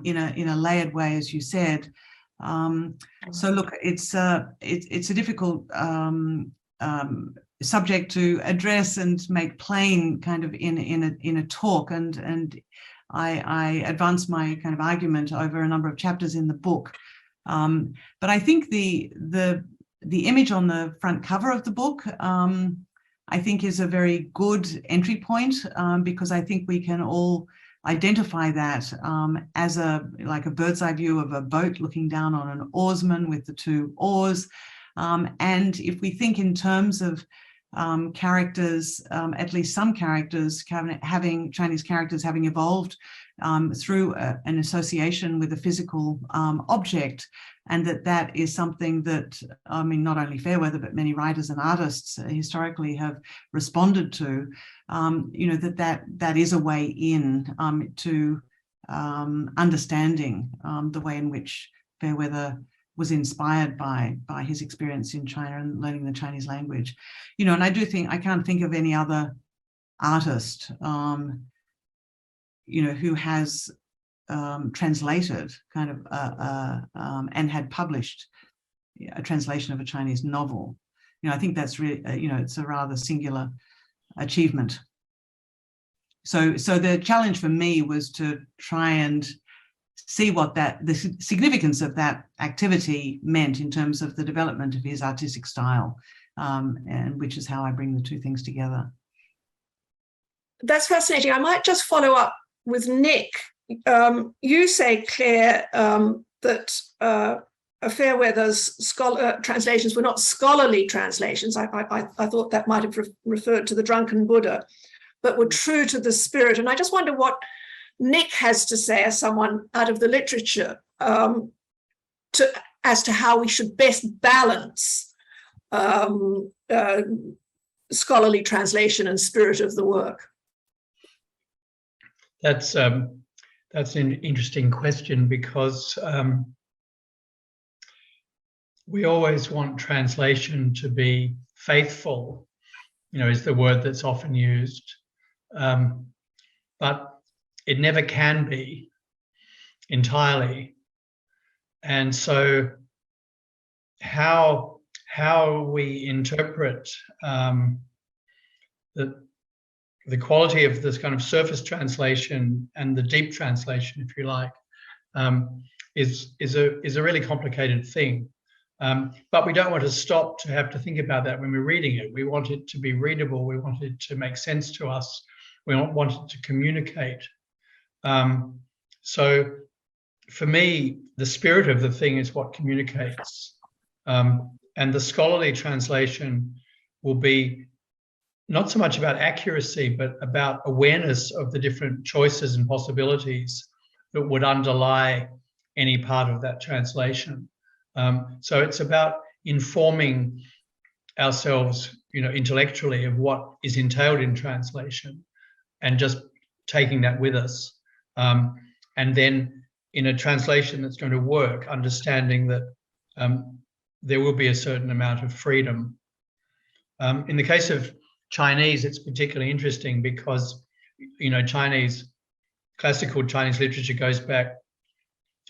in a layered way, as you said. So look, it's a difficult subject to address and make plain kind of in a talk, and I advance my kind of argument over a number of chapters in the book. But I think the image on the front cover of the book, I think, is a very good entry point, because I think we can all identify that as like a bird's eye view of a boat looking down on an oarsman with the two oars. And if we think in terms of characters, at least some characters having Chinese characters having evolved through an association with a physical object, and that is something that, I mean, not only Fairweather, but many writers and artists historically have responded to, you know, that is a way in to understanding the way in which Fairweather was inspired by his experience in China and learning the Chinese language. You know, and I do think, I can't think of any other artist, you know, who has translated kind of and had published a translation of a Chinese novel. You know, I think that's really, you know, it's a rather singular achievement. So the challenge for me was to try and see what the significance of that activity meant in terms of the development of his artistic style, and which is how I bring the two things together. That's fascinating. I might just follow up with Nick. You say, Claire, that Fairweather's translations were not scholarly translations. I thought that might have referred to the Drunken Buddha, but were true to the spirit. And I just wonder what Nick has to say, as someone out of the literature, as to how we should best balance scholarly translation and spirit of the work. That's an interesting question, because we always want translation to be faithful, you know, is the word that's often used, but it never can be entirely. And so how we interpret the quality of this kind of surface translation and the deep translation, if you like, is a really complicated thing. But we don't want to stop to have to think about that when we're reading it. We want it to be readable. We want it to make sense to us. We want it to communicate. So for me, the spirit of the thing is what communicates. And the scholarly translation will be not so much about accuracy, but about awareness of the different choices and possibilities that would underlie any part of that translation. So it's about informing ourselves, you know, intellectually of what is entailed in translation, and just taking that with us. And then in a translation that's going to work, understanding that there will be a certain amount of freedom. In the case of Chinese, it's particularly interesting because, you know, classical Chinese literature goes back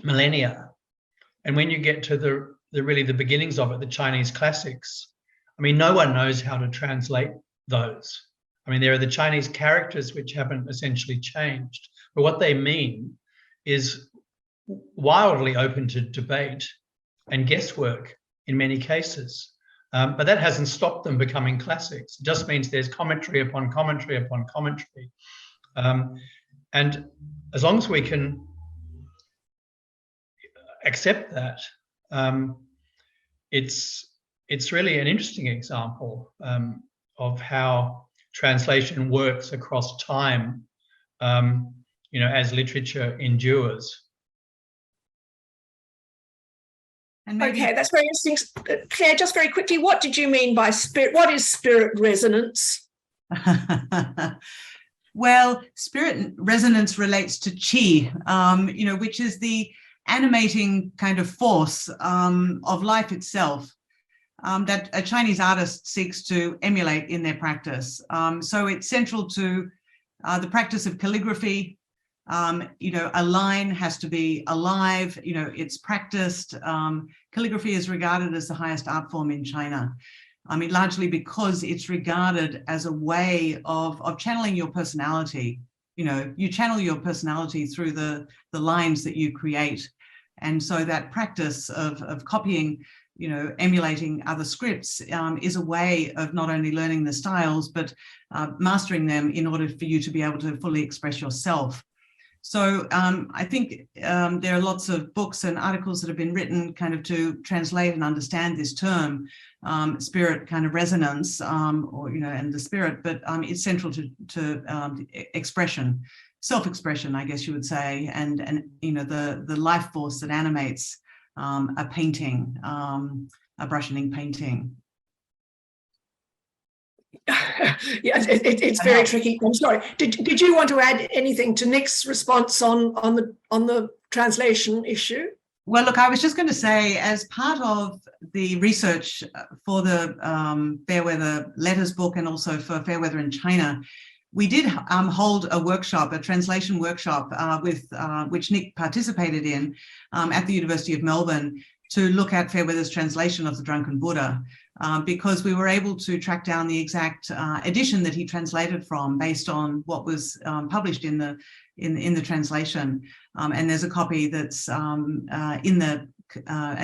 millennia. And when you get to the beginnings of it, the Chinese classics, I mean, no one knows how to translate those. I mean, there are the Chinese characters which haven't essentially changed, but what they mean is wildly open to debate and guesswork in many cases. But that hasn't stopped them becoming classics. It just means there's commentary upon commentary upon commentary. And as long as we can accept that, it's really an interesting example of how translation works across time, you know, as literature endures. And maybe, Okay, that's very interesting. Claire, just very quickly, what did you mean by spirit? What is spirit resonance? well, spirit resonance relates to qi, you know, which is the animating kind of force of life itself that a Chinese artist seeks to emulate in their practice. So it's central to the practice of calligraphy. You know, a line has to be alive, you know, it's practiced. Calligraphy is regarded as the highest art form in China. I mean, largely because it's regarded as a way of channeling your personality. You know, you channel your personality through the lines that you create. And so that practice of copying, you know, emulating other scripts is a way of not only learning the styles, but mastering them in order for you to be able to fully express yourself. So I think there are lots of books and articles that have been written kind of to translate and understand this term, spirit kind of resonance, or, you know, and the spirit, but it's central to expression, self-expression, I guess you would say, and you know, the life force that animates a painting, a brush and ink painting. Yeah, it's very tricky. I'm sorry. Did you want to add anything to Nick's response on the translation issue? Well, look, I was just going to say, as part of the research for the Fairweather Letters book and also for Fairweather and China, we did hold a workshop, a translation workshop, with which Nick participated in at the University of Melbourne, to look at Fairweather's translation of the Drunken Buddha, because we were able to track down the exact edition that he translated from based on what was published in the translation. And there's a copy that's a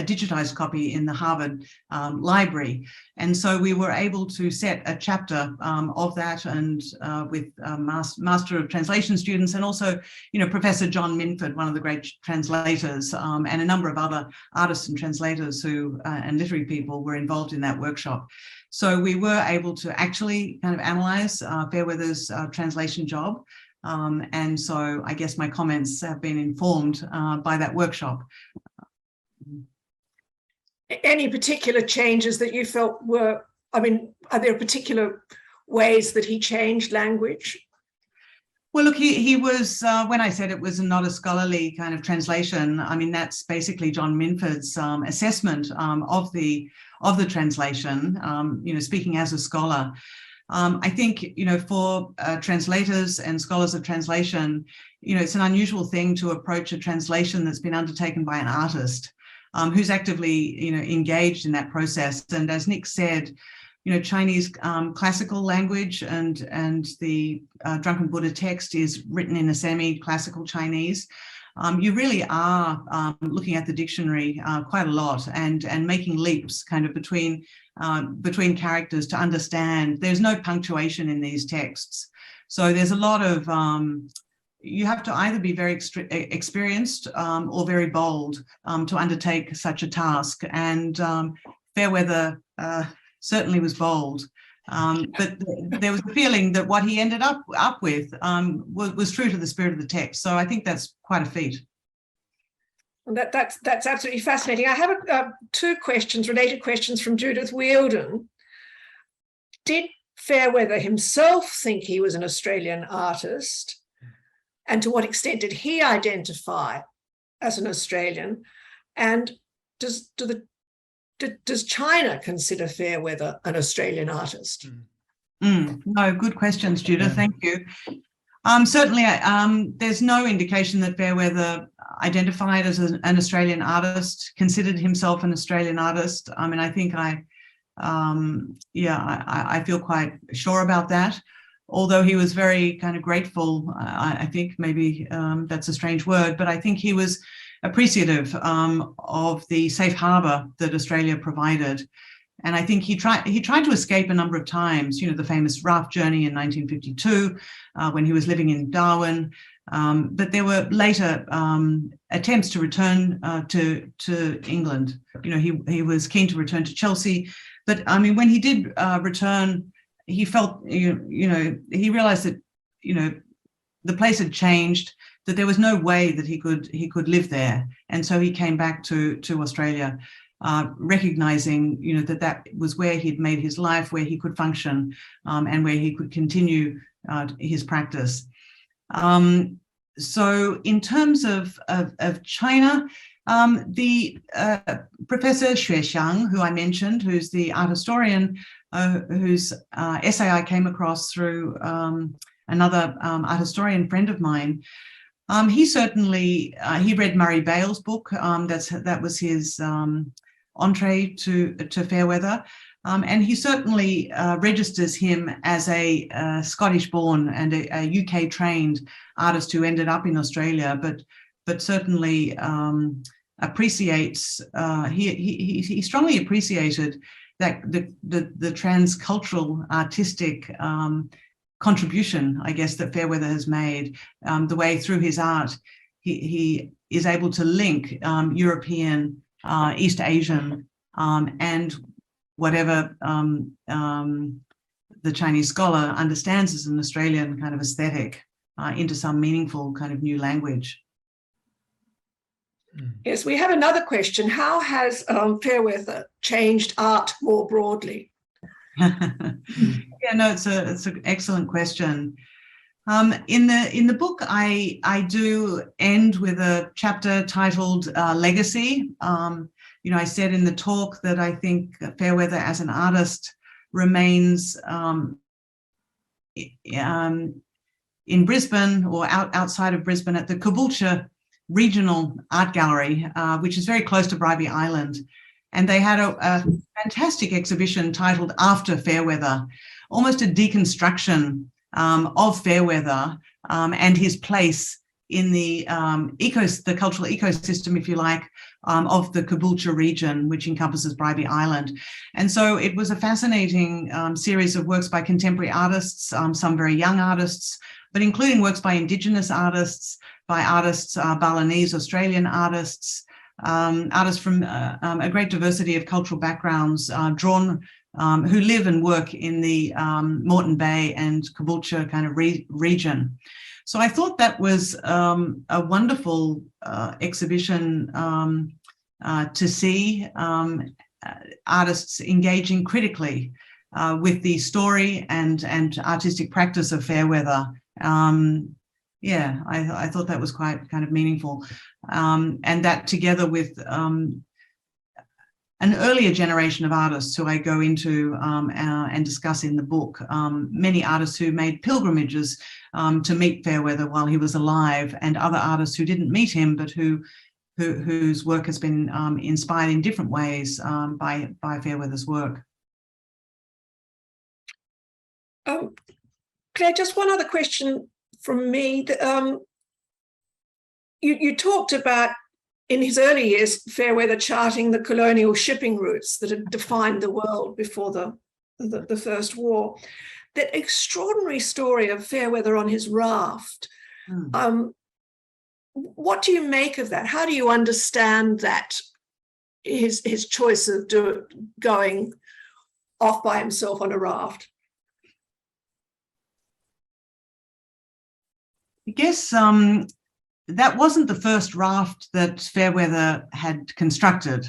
digitized copy in the Harvard Library. And so we were able to set a chapter of that, and with Master of Translation students, and also, you know, Professor John Minford, one of the great translators, and a number of other artists and translators who and literary people were involved in that workshop. So we were able to actually kind of analyze Fairweather's translation job. And so I guess my comments have been informed by that workshop. Any particular changes that you felt were, I mean, are there particular ways that he changed language? Well, look, he was, when I said it was not a scholarly kind of translation, I mean, that's basically John Minford's assessment of the translation, you know, speaking as a scholar. I think, you know, for translators and scholars of translation, you know, it's an unusual thing to approach a translation that's been undertaken by an artist who's actively, you know, engaged in that process. And as Nick said, you know, Chinese classical language and the Drunken Buddha text is written in a semi-classical Chinese. You really are looking at the dictionary quite a lot and making leaps kind of between characters to understand. There's no punctuation in these texts. So there's a lot of, you have to either be very experienced or very bold to undertake such a task. And Fairweather certainly was bold. But there was a feeling that what he ended up with was true to the spirit of the text. So I think that's quite a feat. That's absolutely fascinating. I have two questions, related questions from Judith Wheeldon. Did Fairweather himself think he was an Australian artist? And to what extent did he identify as an Australian? And does China consider Fairweather an Australian artist? No, good questions, Judith. Yeah. Thank you. Certainly, there's no indication that Fairweather identified as an Australian artist, considered himself an Australian artist. I mean, I think I feel quite sure about that. Although he was very kind of grateful, I think maybe that's a strange word, but I think he was appreciative of the safe harbour that Australia provided. And I think he tried to escape a number of times, you know, the famous raft journey in 1952 when he was living in Darwin. But there were later attempts to return to England. You know, he was keen to return to Chelsea. But I mean, when he did return, he felt, he realized that, you know, the place had changed, that there was no way that he could live there. And so he came back to Australia, recognizing, you know, that was where he'd made his life, where he could function, and where he could continue his practice. So in terms of China, the Professor Xue Xiang, who I mentioned, who's the art historian, whose essay I came across through another art historian friend of mine, he certainly he read Murray Bale's book. That was his entree to Fairweather, and he certainly registers him as a Scottish-born and a UK-trained artist who ended up in Australia, but certainly appreciates. He strongly appreciated that the transcultural artistic contribution, I guess, that Fairweather has made, the way through his art he is able to link European, East Asian, and whatever the Chinese scholar understands as an Australian kind of aesthetic into some meaningful kind of new language. Yes, we have another question. How has Fairweather changed art more broadly? Yeah, no, it's an excellent question. In the book, I do end with a chapter titled Legacy. You know, I said in the talk that I think Fairweather as an artist remains in Brisbane or outside of Brisbane at the Caboolture Regional Art Gallery, which is very close to Bribie Island. And they had a fantastic exhibition titled After Fairweather, almost a deconstruction of Fairweather and his place in the cultural ecosystem, if you like, of the Caboolture region, which encompasses Bribie Island. And so it was a fascinating series of works by contemporary artists, some very young artists, but including works by Indigenous artists, by artists, Balinese, Australian artists, artists from a great diversity of cultural backgrounds, who live and work in the Moreton Bay and Caboolture kind of region. So I thought that was a wonderful exhibition to see artists engaging critically with the story and artistic practice of Fairweather. Yeah, I thought that was quite kind of meaningful. And that together with an earlier generation of artists who I go into and discuss in the book, many artists who made pilgrimages to meet Fairweather while he was alive, and other artists who didn't meet him, but whose work has been inspired in different ways by Fairweather's work. Claire, just one other question from me. You talked about, in his early years, Fairweather charting the colonial shipping routes that had defined the world before the First War. That extraordinary story of Fairweather on his raft. What do you make of that? How do you understand that, his choice of going off by himself on a raft? I guess that wasn't the first raft that Fairweather had constructed.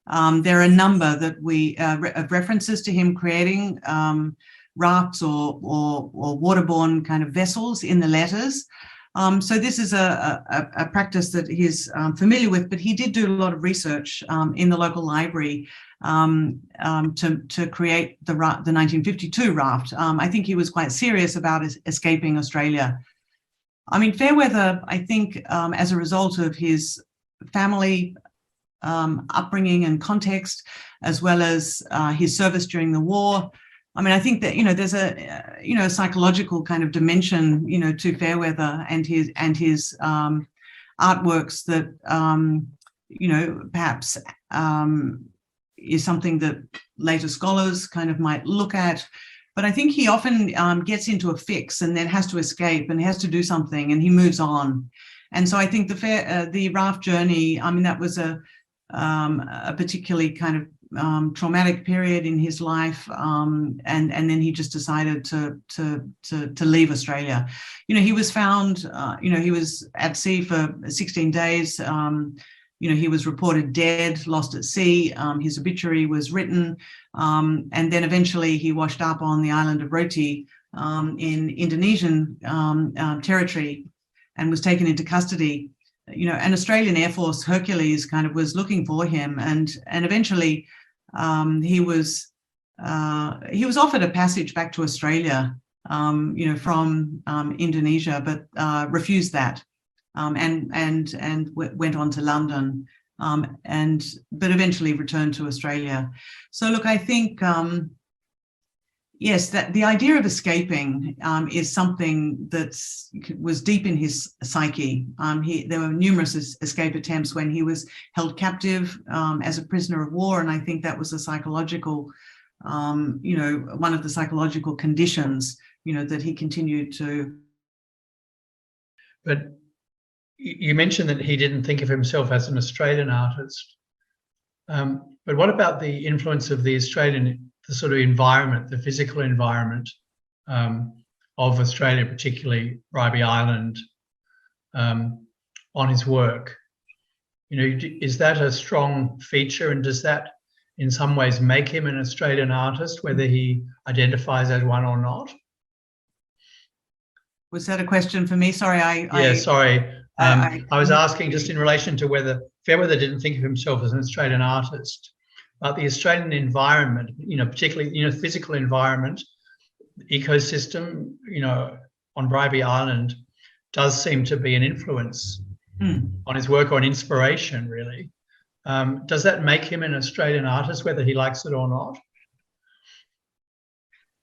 There are a number that of references to him creating rafts or waterborne kind of vessels in the letters. So this is a practice that he's familiar with, but he did do a lot of research in the local library to create the 1952 raft. I think he was quite serious about escaping Australia. I mean, Fairweather, I think, as a result of his family upbringing and context, as well as his service during the war, I mean, I think that, there's a psychological kind of dimension, to Fairweather and his artworks that, perhaps is something that later scholars kind of might look at. But I think he often gets into a fix and then has to escape and has to do something, and he moves on. And so I think the raft journey, I mean, that was a particularly kind of traumatic period in his life, and then he just decided to leave Australia. He was found, he was at sea for 16 days. He was reported dead, lost at sea. His obituary was written, and then eventually he washed up on the island of Roti in Indonesian territory and was taken into custody. An Australian Air Force Hercules kind of was looking for him, and eventually he was offered a passage back to Australia, from Indonesia, but refused that. And went on to London, but eventually returned to Australia. So look, I think, yes, that the idea of escaping is something that was deep in his psyche. There were numerous escape attempts when he was held captive as a prisoner of war, and I think that was a psychological, one of the psychological conditions, that he continued to. But you mentioned that he didn't think of himself as an Australian artist. But what about the influence of the sort of environment, the physical environment of Australia, particularly Bribie Island, on his work? Is that a strong feature, and does that in some ways make him an Australian artist, whether he identifies as one or not? Was that a question for me? Sorry, I was asking just in relation to whether Fairweather didn't think of himself as an Australian artist, but the Australian environment, particularly, physical environment, ecosystem, on Bribie Island does seem to be an influence on his work, or an inspiration, really. Does that make him an Australian artist, whether he likes it or not?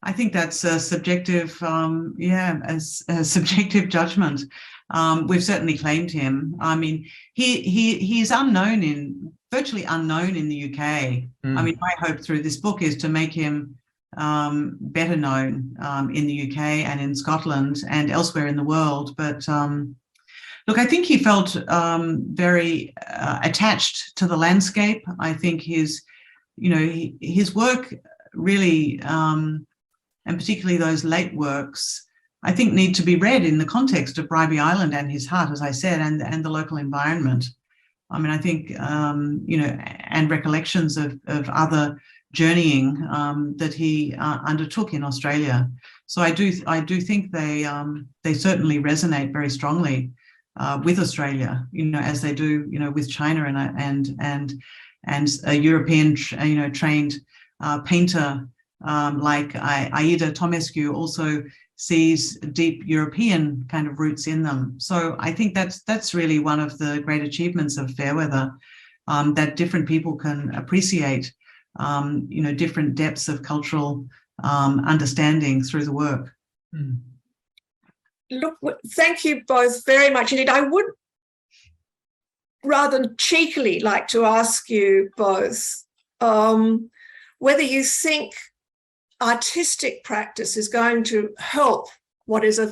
I think that's a subjective, a subjective judgment. We've certainly claimed him. I mean, he's virtually unknown in the UK. I mean, my hope through this book is to make him better known in the UK and in Scotland and elsewhere in the world. But look, I think he felt very attached to the landscape. I think his work really, and particularly those late works, I think need to be read in the context of Bribie Island and his hut, as I said, and the local environment. I mean, I think, and recollections of other journeying that he undertook in Australia. So I do think they certainly resonate very strongly with Australia, as they do, with China and a European, trained painter like Aida Tomescu also sees deep European kind of roots in them. So I think that's really one of the great achievements of Fairweather, that different people can appreciate, different depths of cultural understanding through the work. Look, thank you both very much indeed. I would rather cheekily like to ask you both whether you think artistic practice is going to help what is a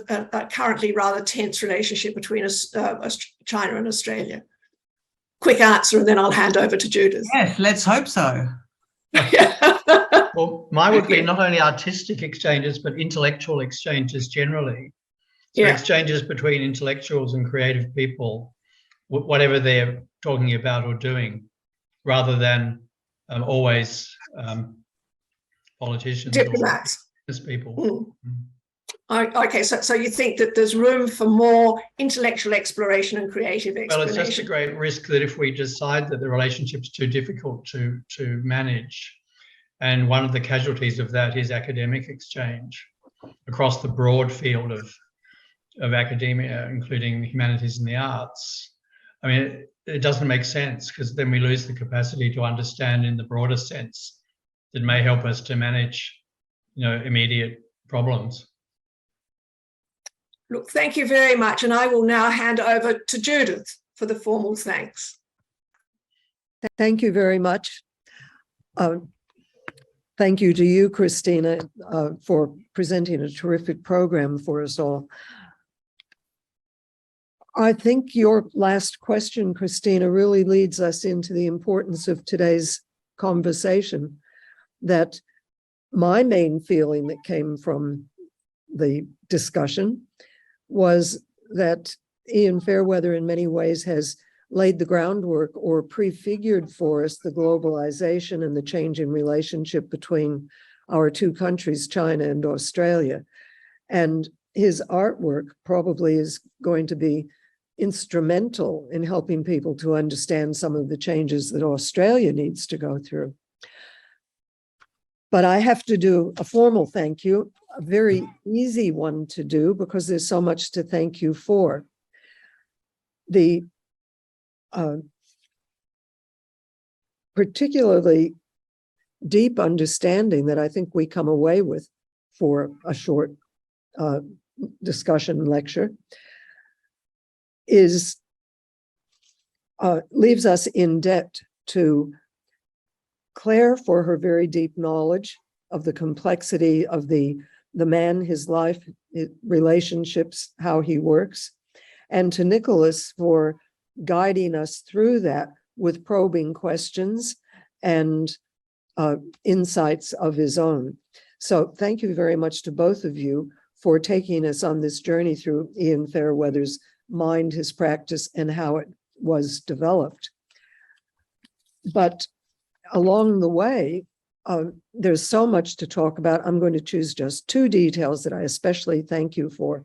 currently rather tense relationship between China and Australia. Quick answer, and then I'll hand over to Judith. Yes, let's hope so. Well, mine would be not only artistic exchanges, but intellectual exchanges generally. So exchanges between intellectuals and creative people, whatever they're talking about or doing, rather than always politicians diplomats, or business people. Okay, so you think that there's room for more intellectual exploration and creative exploration? Well, it's just a great risk that if we decide that the relationship's too difficult to manage, and one of the casualties of that is academic exchange across the broad field of academia, including the humanities and the arts. I mean, it doesn't make sense, because then we lose the capacity to understand in the broader sense that may help us to manage, immediate problems. Look, thank you very much. And I will now hand over to Judith for the formal thanks. Thank you very much. Thank you to you, Christina, for presenting a terrific program for us all. I think your last question, Christina, really leads us into the importance of today's conversation, that my main feeling that came from the discussion was that Ian Fairweather in many ways has laid the groundwork or prefigured for us the globalization and the change in relationship between our two countries, China and Australia. And his artwork probably is going to be instrumental in helping people to understand some of the changes that Australia needs to go through. But I have to do a formal thank you, a very easy one to do, because there's so much to thank you for. The particularly deep understanding that I think we come away with for a short discussion lecture is leaves us in debt to Clare for her very deep knowledge of the complexity of the man, his life, his relationships, how he works, and to Nicolas for guiding us through that with probing questions and insights of his own. So thank you very much to both of you for taking us on this journey through Ian Fairweather's mind, his practice, and how it was developed. But along the way, there's so much to talk about. I'm going to choose just two details that I especially thank you for.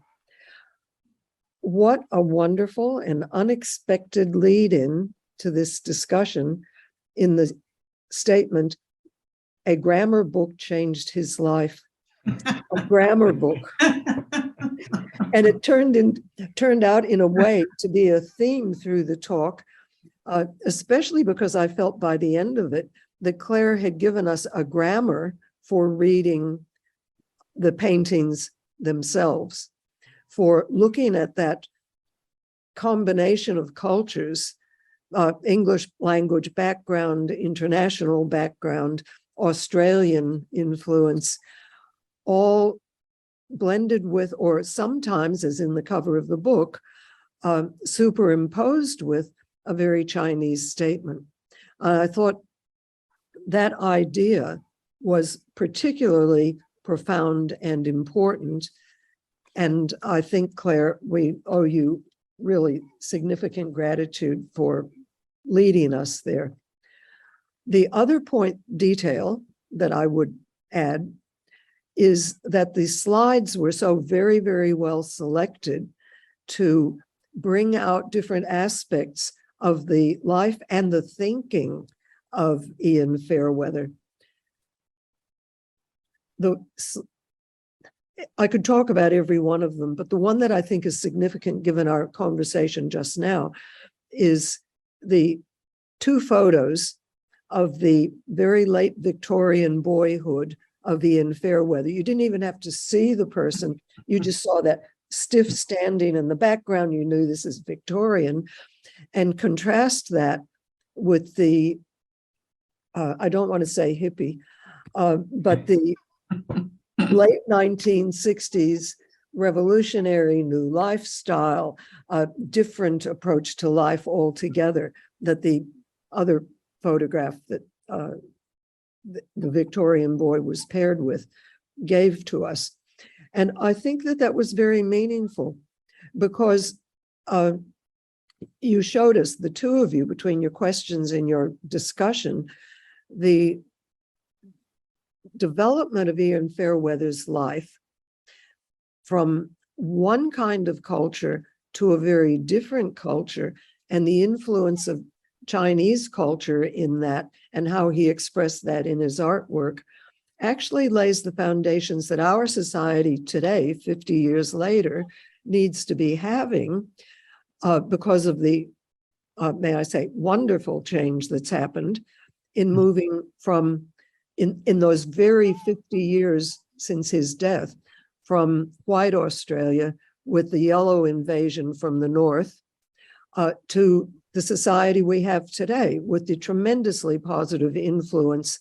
What a wonderful and unexpected lead-in to this discussion in the statement, "A grammar book changed his life." A grammar book. And it turned out in a way to be a theme through the talk, especially because I felt by the end of it that Clare had given us a grammar for reading the paintings themselves, for looking at that combination of cultures, English language background, international background, Australian influence, all blended with, or sometimes, as in the cover of the book, superimposed with a very Chinese statement. I thought that idea was particularly profound and important. And I think, Clare, we owe you really significant gratitude for leading us there. The other detail that I would add is that the slides were so very, very well selected to bring out different aspects of the life and the thinking of Ian Fairweather. I could talk about every one of them, but the one that I think is significant given our conversation just now is the two photos of the very late Victorian boyhood of Ian Fairweather. You didn't even have to see the person. You just saw that stiff standing in the background. You knew this is Victorian. And contrast that with the, I don't want to say hippie, but the late 1960s revolutionary new lifestyle, a different approach to life altogether that the other photograph that the Victorian boy was paired with gave to us. And I think that that was very meaningful because you showed us, the two of you, between your questions and your discussion, the development of Ian Fairweather's life from one kind of culture to a very different culture, and the influence of Chinese culture in that and how he expressed that in his artwork actually lays the foundations that our society today, 50 years later, needs to be having because of the, may I say, wonderful change that's happened in moving from, in those very 50 years since his death, from white Australia with the yellow invasion from the north to the society we have today with the tremendously positive influence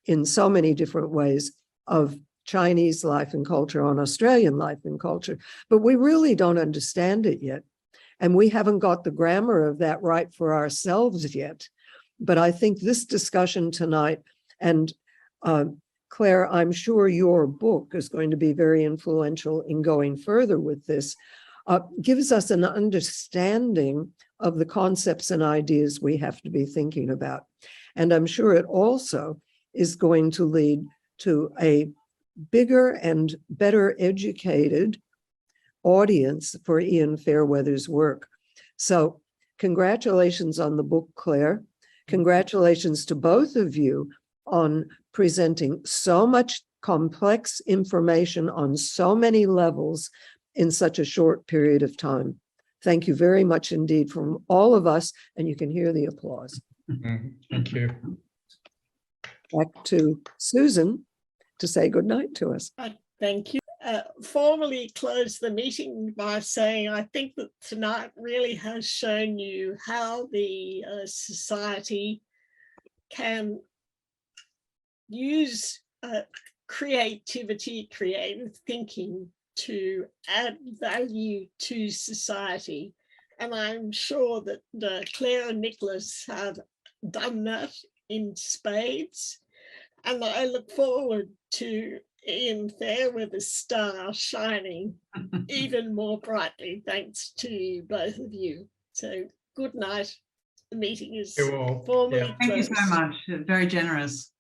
in so many different ways of Chinese life and culture on Australian life and culture. But we really don't understand it yet. And we haven't got the grammar of that right for ourselves yet. But I think this discussion tonight, and Clare, I'm sure your book is going to be very influential in going further with this, gives us an understanding of the concepts and ideas we have to be thinking about. And I'm sure it also is going to lead to a bigger and better educated audience for Ian Fairweather's work. So congratulations on the book, Clare. Congratulations to both of you on presenting so much complex information on so many levels in such a short period of time. Thank you very much indeed from all of us, and you can hear the applause. Thank you. Back to Susan to say goodnight to us. Thank you. Formally close the meeting by saying I think that tonight really has shown you how the society can use creativity, creative thinking to add value to society. And I'm sure that Clare and Nicolas have done that in spades. And I look forward to Ian Fairweather's star shining even more brightly thanks to both of you. So good night. The meeting is formally Thank you closed. so much. Very generous.